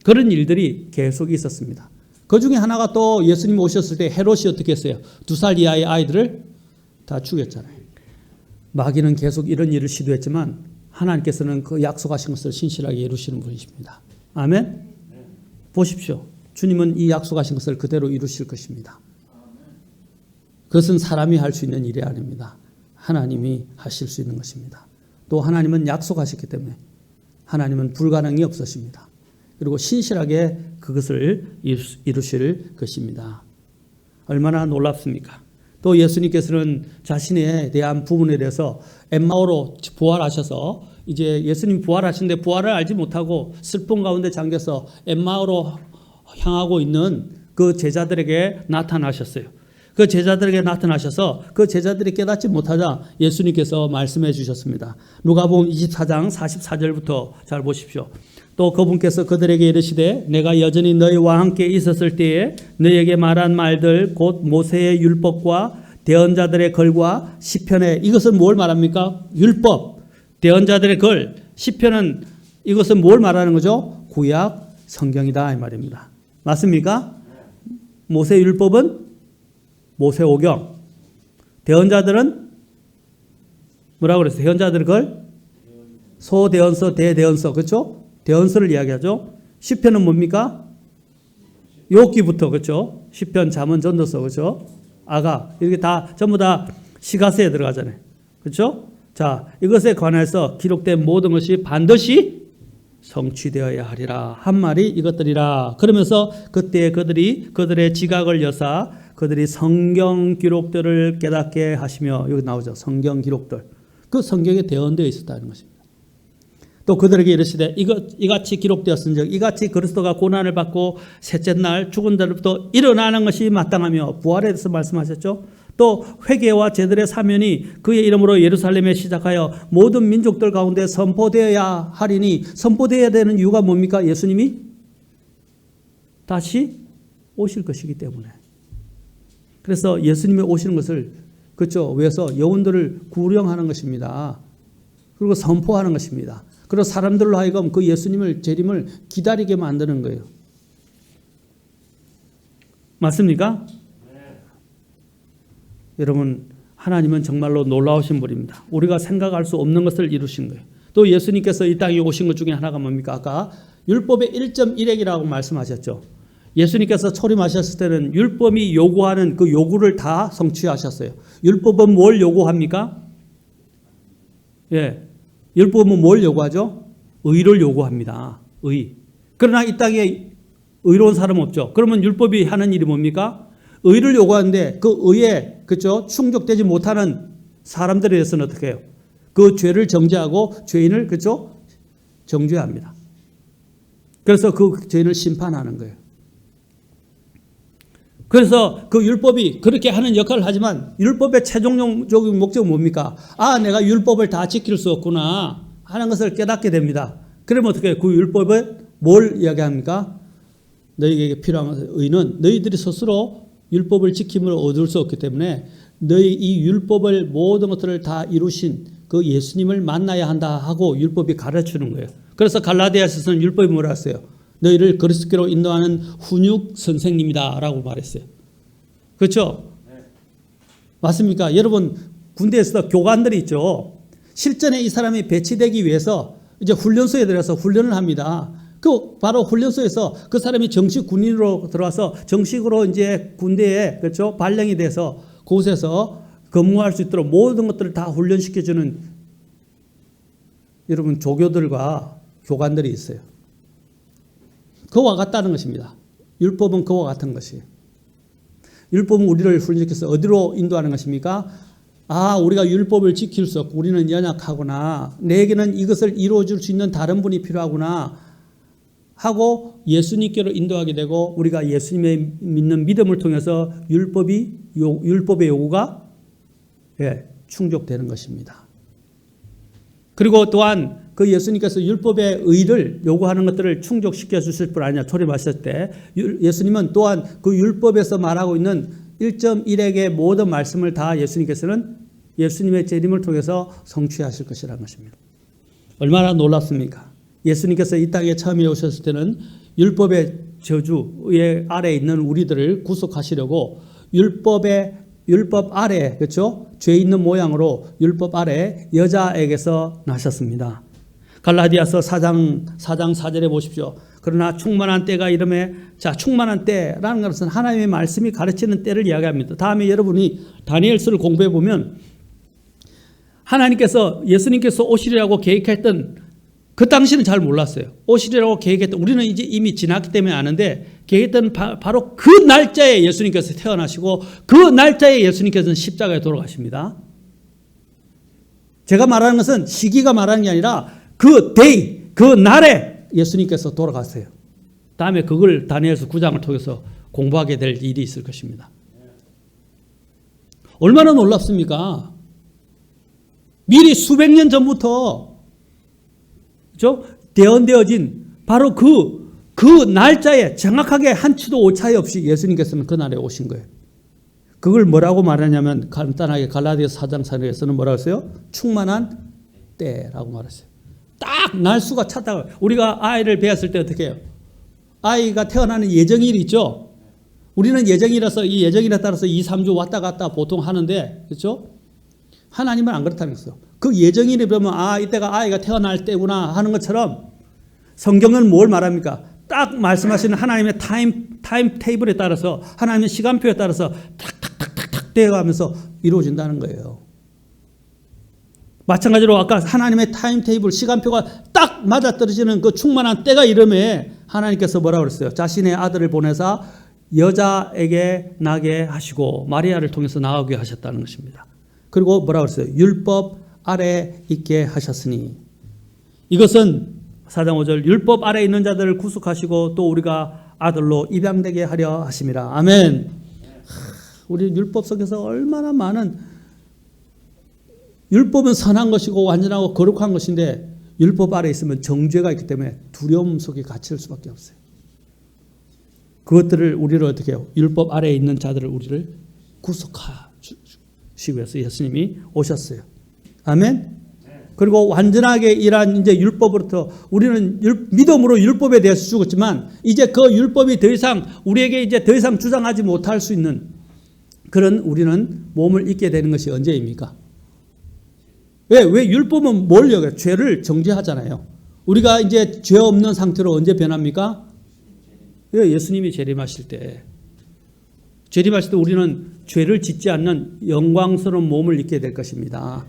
A: 그런 일들이 계속 있었습니다. 그 중에 하나가 또 예수님 오셨을 때 헤롯이 어떻게 했어요? 2살 이하의 아이들을 다 죽였잖아요. 마귀는 계속 이런 일을 시도했지만 하나님께서는 그 약속하신 것을 신실하게 이루시는 분이십니다. 아멘? 보십시오. 주님은 이 약속하신 것을 그대로 이루실 것입니다. 그것은 사람이 할 수 있는 일이 아닙니다. 하나님이 하실 수 있는 것입니다. 또 하나님은 약속하셨기 때문에 하나님은 불가능이 없으십니다. 그리고 신실하게 그것을 이루실 것입니다. 얼마나 놀랍습니까? 또 예수님께서는 자신에 대한 부분에 대해서 엠마오로 부활하셔서 이제 예수님 부활하시는데 부활을 알지 못하고 슬픔 가운데 잠겨서 엠마오로 향하고 있는 그 제자들에게 나타나셨어요. 그 제자들에게 나타나셔서 그 제자들이 깨닫지 못하자 예수님께서 말씀해 주셨습니다. 누가복음 24장 44절부터 잘 보십시오. 또 그분께서 그들에게 이르시되 내가 여전히 너희와 함께 있었을 때에 너희에게 말한 말들 곧 모세의 율법과 대언자들의 글과 시편에 이것은 뭘 말합니까? 율법, 대언자들의 글, 시편은 이것은 뭘 말하는 거죠? 구약 성경이다 이 말입니다. 맞습니까? 모세 율법은 모세오경, 대언자들은 뭐라고 그랬어요? 대언자들의 글, 소대언서, 대대언서, 그렇죠? 대언서를 이야기하죠. 시편은 뭡니까? 욥기부터, 그렇죠? 시편, 잠언, 전도서, 그렇죠? 아가 이렇게 다 전부 다 시가서에 들어가잖아요. 그렇죠? 자, 이것에 관해서 기록된 모든 것이 반드시 성취되어야 하리라 한 말이 이것들이라. 그러면서 그때 그들의 지각을 여사 그들이 성경 기록들을 깨닫게 하시며, 여기 나오죠. 성경 기록들. 그 성경에 대언되어 있었다는 것입니다. 또 그들에게 이르시되 이같이 기록되었은즉 이같이 그리스도가 고난을 받고 셋째 날 죽은 자로부터 일어나는 것이 마땅하며, 부활에 대해서 말씀하셨죠. 또 회개와 제들의 사면이 그의 이름으로 예루살렘에 시작하여 모든 민족들 가운데 선포되어야 하리니, 선포되어야 되는 이유가 뭡니까? 예수님이 다시 오실 것이기 때문에. 그래서 예수님이 오시는 것을, 그렇죠, 위해서 영혼들을 구령하는 것입니다. 그리고 선포하는 것입니다. 그리고 사람들로 하여금 그 예수님을, 재림을 기다리게 만드는 거예요. 맞습니까? 네. 여러분, 하나님은 정말로 놀라우신 분입니다. 우리가 생각할 수 없는 것을 이루신 거예요. 또 예수님께서 이 땅에 오신 것 중에 하나가 뭡니까? 아까 율법의 1.1핵이라고 말씀하셨죠. 예수님께서 초림하셨을 때는 율법이 요구하는 그 요구를 다 성취하셨어요. 율법은 뭘 요구합니까? 예. 율법은 뭘 요구하죠? 의를 요구합니다. 의. 그러나 이 땅에 의로운 사람 없죠. 그러면 율법이 하는 일이 뭡니까? 의를 요구하는데 그 의에, 그렇죠, 충족되지 못하는 사람들에 대해서는 어떻게 해요? 그 죄를 정죄하고 죄인을, 그렇죠, 정죄합니다. 그래서 그 죄인을 심판하는 거예요. 그래서 그 율법이 그렇게 하는 역할을 하지만 율법의 최종적인 목적은 뭡니까? 아, 내가 율법을 다 지킬 수 없구나 하는 것을 깨닫게 됩니다. 그러면 어떻게 해요? 그 율법에 뭘 이야기합니까? 너희에게 필요한 의는 너희들이 스스로 율법을 지킴을 얻을 수 없기 때문에 너희 이 율법을 모든 것들을 다 이루신 그 예수님을 만나야 한다 하고 율법이 가르치는 거예요. 그래서 갈라디아서는 율법이 뭐라 했어요? 너희를 그리스도께로 인도하는 훈육 선생님이다 라고 말했어요. 그렇죠? 네. 맞습니까? 여러분, 군대에서 교관들이 있죠. 실전에 이 사람이 배치되기 위해서 이제 훈련소에 들어가서 훈련을 합니다. 그 바로 훈련소에서 그 사람이 정식 군인으로 들어와서 정식으로 이제 군대에, 그렇죠, 발령이 돼서 그곳에서 근무할 수 있도록 모든 것들을 다 훈련시켜주는 여러분 조교들과 교관들이 있어요. 그와 같다는 것입니다. 율법은 그와 같은 것이에요. 율법은 우리를 훈련시켜서 어디로 인도하는 것입니까? 아, 우리가 율법을 지킬 수 없고 우리는 연약하구나. 내게는 이것을 이루어줄 수 있는 다른 분이 필요하구나 하고 예수님께로 인도하게 되고, 우리가 예수님의 믿는 믿음을 통해서 율법의 요구가 충족되는 것입니다. 그리고 또한 그 예수님께서 율법의 의를 요구하는 것들을 충족시켜 주실 뿐 아니라 초림하실 때 예수님은 또한 그 율법에서 말하고 있는 1.1핵의 모든 말씀을 다 예수님께서는 예수님의 재림을 통해서 성취하실 것이라는 것입니다. 얼마나 놀랍습니까? 예수님께서 이 땅에 처음에 오셨을 때는 율법의 저주의 아래에 있는 우리들을 구속하시려고 율법 아래, 그렇죠? 죄 있는 모양으로 율법 아래 여자에게서 나셨습니다. 갈라디아서 4장 4절에 보십시오. 그러나 충만한 때가 이름에, 자, 충만한 때라는 것은 하나님의 말씀이 가르치는 때를 이야기합니다. 다음에 여러분이 다니엘서를 공부해 보면 하나님께서, 예수님께서 오시리라고 계획했던 그 당시는 잘 몰랐어요. 오시리라고 계획했던, 우리는 이제 이미 지났기 때문에 아는데, 계획했던 바로 그 날짜에 예수님께서 태어나시고, 그 날짜에 예수님께서는 십자가에 돌아가십니다. 제가 말하는 것은 시기가 말하는 게 아니라 그 데이, 그 날에 예수님께서 돌아가세요. 다음에 그걸 다니엘서 9장을 통해서 공부하게 될 일이 있을 것입니다. 얼마나 놀랍습니까? 미리 수백 년 전부터 대언되어진 바로 그 날짜에 정확하게 한 치도 오차이 없이 예수님께서는 그 날에 오신 거예요. 그걸 뭐라고 말하냐면 간단하게 갈라디아서 4장 4절에서는 뭐라고 했어요? 충만한 때라고 말했어요. 딱 날수가 찼다고. 우리가 아이를 배웠을 때 어떻게 해요? 아이가 태어나는 예정일이 있죠. 우리는 예정이라서 이 예정일에 따라서 2, 3주 왔다 갔다 보통 하는데, 그렇죠? 하나님은 안 그렇다는 거죠. 그 예정일이 그러면 이때가 아이가 태어날 때구나 하는 것처럼 성경은 뭘 말합니까? 딱 말씀하시는 하나님의 타임 테이블에 따라서, 하나님의 시간표에 따라서 탁탁탁탁탁 되어가면서 이루어진다는 거예요. 마찬가지로 아까 하나님의 타임 테이블 시간표가 딱 맞아떨어지는 그 충만한 때가 이름에 하나님께서 뭐라고 그랬어요? 자신의 아들을 보내사 여자에게 나게 하시고 마리아를 통해서 나오게 하셨다는 것입니다. 그리고 뭐라고 그랬어요? 율법 아래 있게 하셨으니, 이것은 4장 5절 율법 아래 있는 자들을 구속하시고 또 우리가 아들로 입양되게 하려 하심이라. 아멘. 우리 율법 속에서 얼마나 많은, 율법은 선한 것이고 완전하고 거룩한 것인데 율법 아래 있으면 정죄가 있기 때문에 두려움 속에 갇힐 수밖에 없어요. 그것들을 우리를 어떻게 해요? 율법 아래에 있는 자들을 우리를 구속하시기 위해서 예수님이 오셨어요. 아멘. 그리고 완전하게 일한 이제 율법으로부터 우리는 믿음으로 율법에 대해서 죽었지만 이제 그 율법이 더 이상 우리에게 이제 더 이상 주장하지 못할 수 있는 그런 우리는 몸을 잊게 되는 것이 언제입니까? 왜 율법은 뭘 여겨요? 죄를 정죄하잖아요. 우리가 이제 죄 없는 상태로 언제 변합니까? 예수님이 재림하실 때. 재림하실 때 우리는 죄를 짓지 않는 영광스러운 몸을 입게 될 것입니다.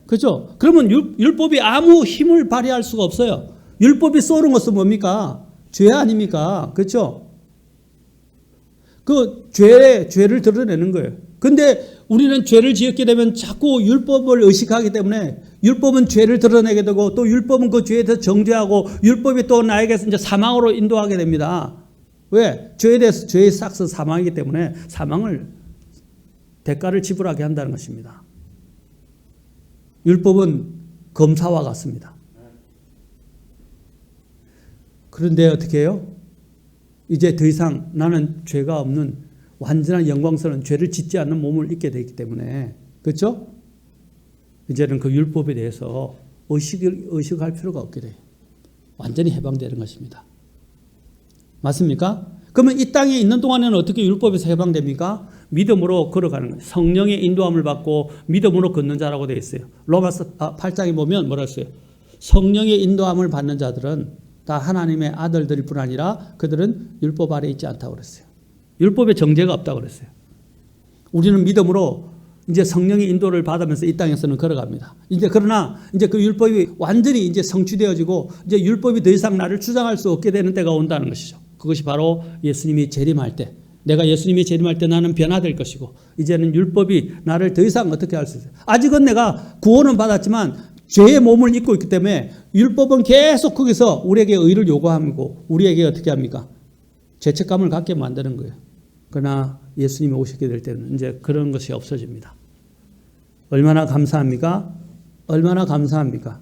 A: 그렇죠? 그러면 율법이 아무 힘을 발휘할 수가 없어요. 율법이 쏘는 것은 뭡니까? 죄 아닙니까? 그렇죠? 그 죄를 드러내는 거예요. 근데 우리는 죄를 지었게 되면 자꾸 율법을 의식하기 때문에 율법은 죄를 드러내게 되고 또 율법은 그 죄에 대해서 정죄하고 율법이 또 나에게 이제 사망으로 인도하게 됩니다. 왜? 죄에 대해서 죄의 삭스 사망이기 때문에 사망을 대가를 지불하게 한다는 것입니다. 율법은 검사와 같습니다. 그런데 어떻게 해요? 이제 더 이상 나는 죄가 없는 완전한 영광스러운 죄를 짓지 않는 몸을 입게 되기 때문에, 그렇죠? 이제는 그 율법에 대해서 의식할 필요가 없게 돼요. 완전히 해방되는 것입니다. 맞습니까? 그러면 이 땅에 있는 동안에는 어떻게 율법에서 해방됩니까? 믿음으로 걸어가는 거예요. 성령의 인도함을 받고 믿음으로 걷는 자라고 되어 있어요. 로마서 8장에 보면 뭐라 했어요? 성령의 인도함을 받는 자들은 다 하나님의 아들들일 뿐 아니라 그들은 율법 아래 있지 않다고 그랬어요. 율법에 정죄가 없다고 그랬어요. 우리는 믿음으로 이제 성령의 인도를 받으면서 이 땅에서는 걸어갑니다. 이제 그러나 이제 그 율법이 완전히 이제 성취되어지고 이제 율법이 더 이상 나를 주장할 수 없게 되는 때가 온다는 것이죠. 그것이 바로 예수님이 재림할 때, 내가 예수님이 재림할 때 나는 변화될 것이고 이제는 율법이 나를 더 이상 어떻게 할 수 있어요. 아직은 내가 구원은 받았지만 죄의 몸을 입고 있기 때문에 율법은 계속 거기서 우리에게 의를 요구하고 우리에게 어떻게 합니까? 죄책감을 갖게 만드는 거예요. 그러나 예수님이 오시게 될 때는 이제 그런 것이 없어집니다. 얼마나 감사합니까? 얼마나 감사합니까?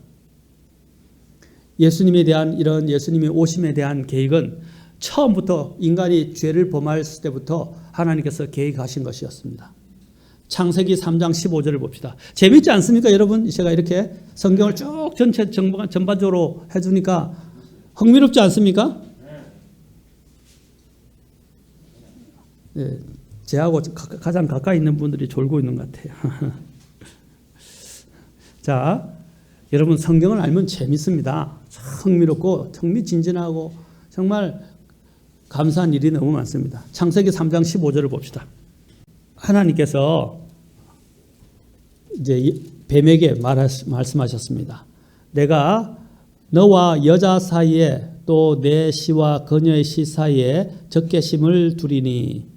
A: 예수님에 대한 이런 예수님의 오심에 대한 계획은 처음부터 인간이 죄를 범했을 때부터 하나님께서 계획하신 것이었습니다. 창세기 3장 15절을 봅시다. 재밌지 않습니까, 여러분? 제가 이렇게 성경을 쭉 전반적으로 해주니까 흥미롭지 않습니까? 네, 제하고 가장 가까이 있는 분들이 졸고 있는 것 같아요. 자, 여러분 성경을 알면 재밌습니다. 흥미롭고 흥미진진하고 정말 감사한 일이 너무 많습니다. 창세기 3장 15절을 봅시다. 하나님께서 이제 뱀에게 말씀하셨습니다. 내가 너와 여자 사이에 또 내 씨와 그녀의 씨 사이에 적개심을 두리니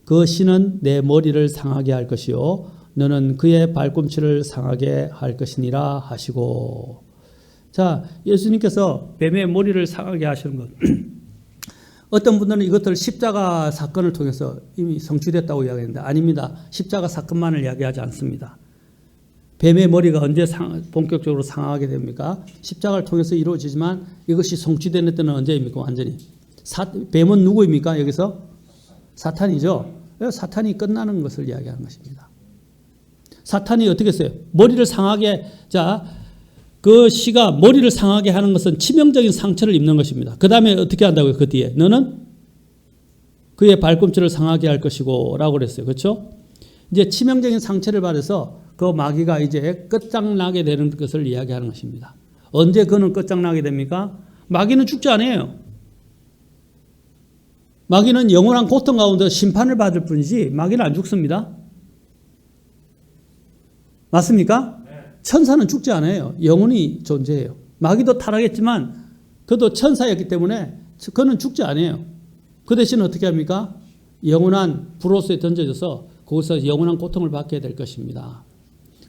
A: 그 씨는 내 머리를 상하게 할 것이요 너는 그의 발꿈치를 상하게 할 것이니라 하시고. 자, 예수님께서 뱀의 머리를 상하게 하시는 것. 어떤 분들은 이것을 십자가 사건을 통해서 이미 성취됐다고 이야기하는데 아닙니다. 십자가 사건만을 이야기하지 않습니다. 뱀의 머리가 언제 본격적으로 상하게 됩니까? 십자가를 통해서 이루어지지만 이것이 성취되는 때는 언제입니까? 완전히. 뱀은 누구입니까? 여기서? 사탄이죠. 사탄이 끝나는 것을 이야기하는 것입니다. 사탄이 어떻게 했어요? 머리를 상하게, 자, 그 씨가 머리를 상하게 하는 것은 치명적인 상처를 입는 것입니다. 그 다음에 어떻게 한다고요? 그 뒤에. 너는 그의 발꿈치를 상하게 할 것이고 라고 그랬어요. 그렇죠? 이제 치명적인 상처를 받아서 그 마귀가 이제 끝장나게 되는 것을 이야기하는 것입니다. 언제 그는 끝장나게 됩니까? 마귀는 죽지 않아요. 마귀는 영원한 고통 가운데 심판을 받을 뿐이지 마귀는 안 죽습니다. 맞습니까? 천사는 죽지 않아요. 영원히 존재해요. 마귀도 타락했지만 그도 천사였기 때문에 그는 죽지 않아요. 그 대신 어떻게 합니까? 영원한 불로소에 던져져서 거기서 영원한 고통을 받게 될 것입니다.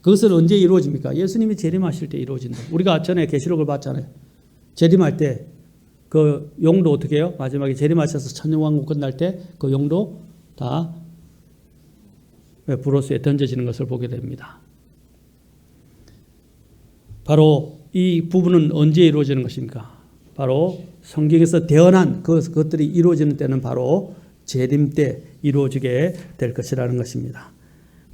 A: 그것은 언제 이루어집니까? 예수님이 재림하실 때 이루어진다. 우리가 전에 계시록을 봤잖아요. 재림할 때 그 용도 어떻게 해요? 마지막에 재림하셔서 천년왕국 끝날 때 그 용도 다 불로소에 던져지는 것을 보게 됩니다. 바로 이 부분은 언제 이루어지는 것입니까? 바로 성경에서 대언한 그것들이 이루어지는 때는 바로 재림 때 이루어지게 될 것이라는 것입니다.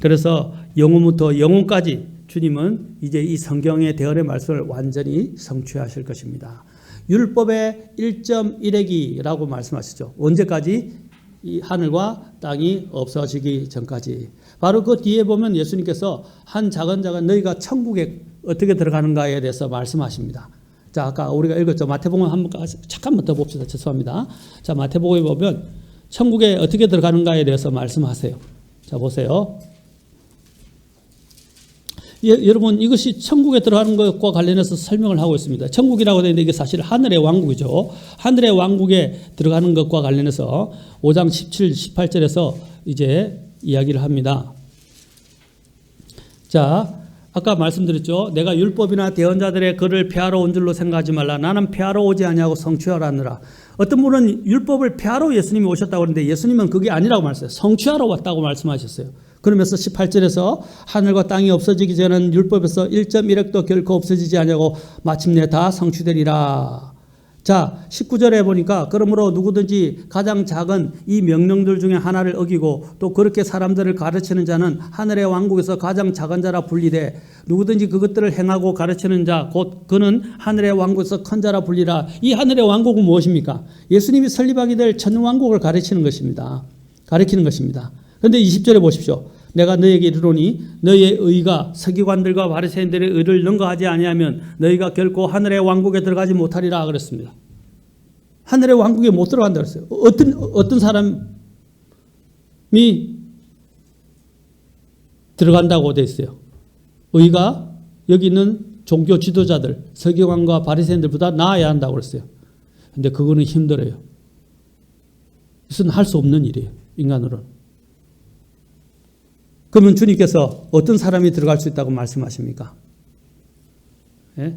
A: 그래서 영원부터 영원까지 주님은 이제 이 성경의 대언의 말씀을 완전히 성취하실 것입니다. 율법의 1.1회기라고 말씀하시죠. 언제까지? 이 하늘과 땅이 없어지기 전까지. 바로 그 뒤에 보면 예수님께서 한 작은 너희가 천국에 어떻게 들어가는가에 대해서 말씀하십니다. 자, 아까 우리가 읽었죠. 마태복음 한번 잠깐만 더 봅시다. 죄송합니다. 자, 마태복음에 보면 천국에 어떻게 들어가는가에 대해서 말씀하세요. 자, 보세요. 여러분, 이것이 천국에 들어가는 것과 관련해서 설명을 하고 있습니다. 천국이라고 되는데 이게 사실 하늘의 왕국이죠. 하늘의 왕국에 들어가는 것과 관련해서 5장 17, 18절에서 이제 이야기를 합니다. 자, 아까 말씀드렸죠. 내가 율법이나 대언자들의 글을 폐하러 온 줄로 생각하지 말라. 나는 폐하러 오지 아니하고 성취하러 왔느라. 어떤 분은 율법을 폐하러 예수님이 오셨다고 그러는데 예수님은 그게 아니라고 말했어요. 성취하러 왔다고 말씀하셨어요. 그러면서 18절에서 하늘과 땅이 없어지기 전에는 율법에서 1.1획도 결코 없어지지 아니하고 마침내 다 성취되리라. 자, 19절에 보니까 그러므로 누구든지 가장 작은 이 명령들 중에 하나를 어기고 또 그렇게 사람들을 가르치는 자는 하늘의 왕국에서 가장 작은 자라 불리되 누구든지 그것들을 행하고 가르치는 자 곧 그는 하늘의 왕국에서 큰 자라 불리라. 이 하늘의 왕국은 무엇입니까? 예수님이 설립하게 될 천왕국을 가르치는 것입니다. 가르치는 것입니다. 그런데 20절에 보십시오. 내가 너에게 이르노니 너희의 의가 서기관들과 바리새인들의 의를 능가하지 아니하면 너희가 결코 하늘의 왕국에 들어가지 못하리라 그랬습니다. 하늘의 왕국에 못 들어간다 그랬어요. 어떤 사람이 들어간다고 되어 있어요. 의가 여기 있는 종교 지도자들, 서기관과 바리새인들보다 나아야 한다고 그랬어요. 그런데 그거는 힘들어요. 이것은 할 수 없는 일이에요. 인간으로는. 그러면 주님께서 어떤 사람이 들어갈 수 있다고 말씀하십니까? 예?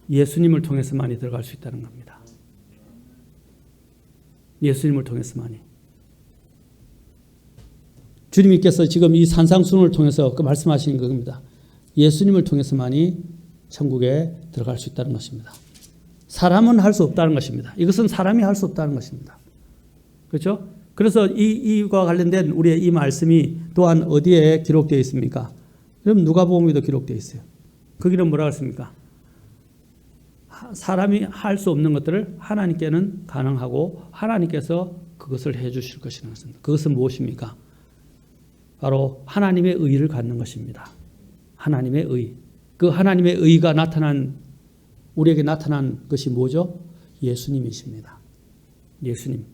A: 예수님을 통해서만이 들어갈 수 있다는 겁니다. 예수님을 통해서만이. 주님께서 지금 이 산상수훈을 통해서 그 말씀하시는 겁니다. 예수님을 통해서만이 천국에 들어갈 수 있다는 것입니다. 사람은 할 수 없다는 것입니다. 이것은 사람이 할 수 없다는 것입니다. 그렇죠? 그래서 이와 관련된 우리의 이 말씀이 또한 어디에 기록되어 있습니까? 그럼 누가복음에도 기록되어 있어요. 거기는 뭐라고 했습니까? 사람이 할 수 없는 것들을 하나님께는 가능하고 하나님께서 그것을 해 주실 것이라는 것입니다. 그것은 무엇입니까? 바로 하나님의 의를 갖는 것입니다. 하나님의 의. 그 하나님의 의가 우리에게 나타난 것이 뭐죠? 예수님이십니다. 예수님.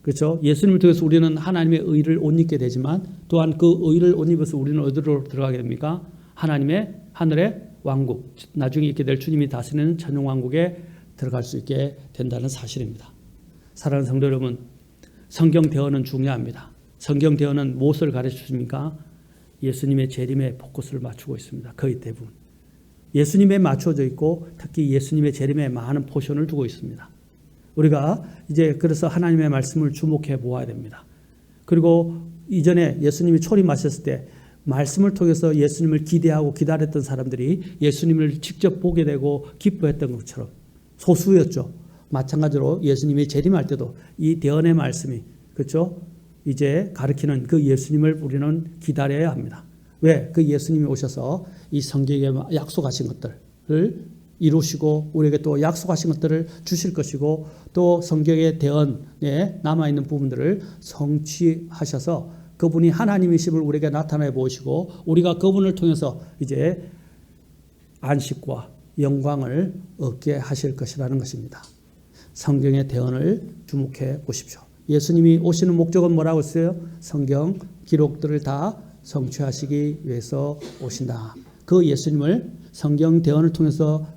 A: 그렇죠? 예수님을 통해서 우리는 하나님의 의를 옷 입게 되지만 또한 그 의를 옷 입어서 우리는 어디로 들어가게 됩니까? 하나님의 하늘의 왕국, 나중에 있게 될 주님이 다스리는 천년 왕국에 들어갈 수 있게 된다는 사실입니다. 사랑하는 성도 여러분, 성경 대언은 중요합니다. 성경 대언은 무엇을 가르쳐 줍니까? 예수님의 재림에 포커스를 맞추고 있습니다. 거의 대부분. 예수님에 맞춰져 있고 특히 예수님의 재림에 많은 포션을 두고 있습니다. 우리가 이제 그래서 하나님의 말씀을 주목해 보아야 됩니다. 그리고 이전에 예수님이 초림하셨을 때 말씀을 통해서 예수님을 기대하고 기다렸던 사람들이 예수님을 직접 보게 되고 기뻐했던 것처럼 소수였죠. 마찬가지로 예수님이 재림할 때도 이 대언의 말씀이 그렇죠? 이제 가르치는 그 예수님을 우리는 기다려야 합니다. 왜? 그 예수님이 오셔서 이 성경에 약속하신 것들을 이루시고 우리에게 또 약속하신 것들을 주실 것이고 또 성경의 대언에 남아있는 부분들을 성취하셔서 그분이 하나님이심을 우리에게 나타내 보시고 우리가 그분을 통해서 이제 안식과 영광을 얻게 하실 것이라는 것입니다. 성경의 대언을 주목해 보십시오. 예수님이 오시는 목적은 뭐라고 했어요? 성경 기록들을 다 성취하시기 위해서 오신다. 그 예수님을 성경 대언을 통해서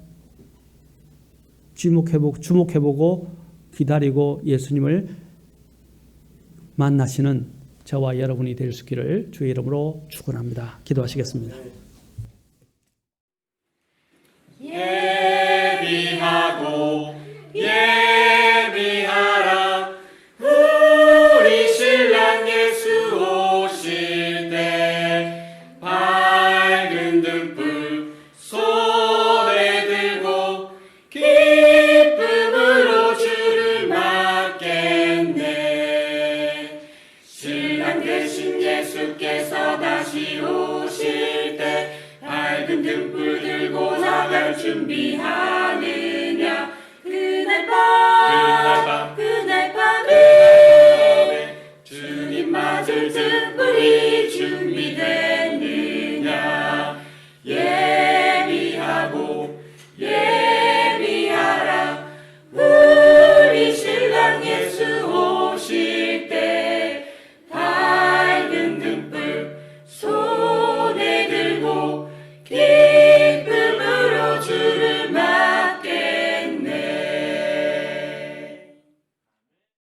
A: 주목해보고 기다리고 예수님을 만나시는 저와 여러분이 될 수 있기를 주의 이름으로 축원합니다. 기도하시겠습니다.
B: 예비하고 예비하라 우리 신랑 예수 오실 때 밝은 등불 손에 들고 기쁨으로 주를 맞겠네. 신랑 되신 예수께서 다시 오실 때 밝은 등불 들고 나갈 준비하느냐. 그날 밤에 주님 맞을 등불이 준비됐느냐. 예비하고 예비하라 우리 신랑 예수 오실 때 밝은 등불 손에 들고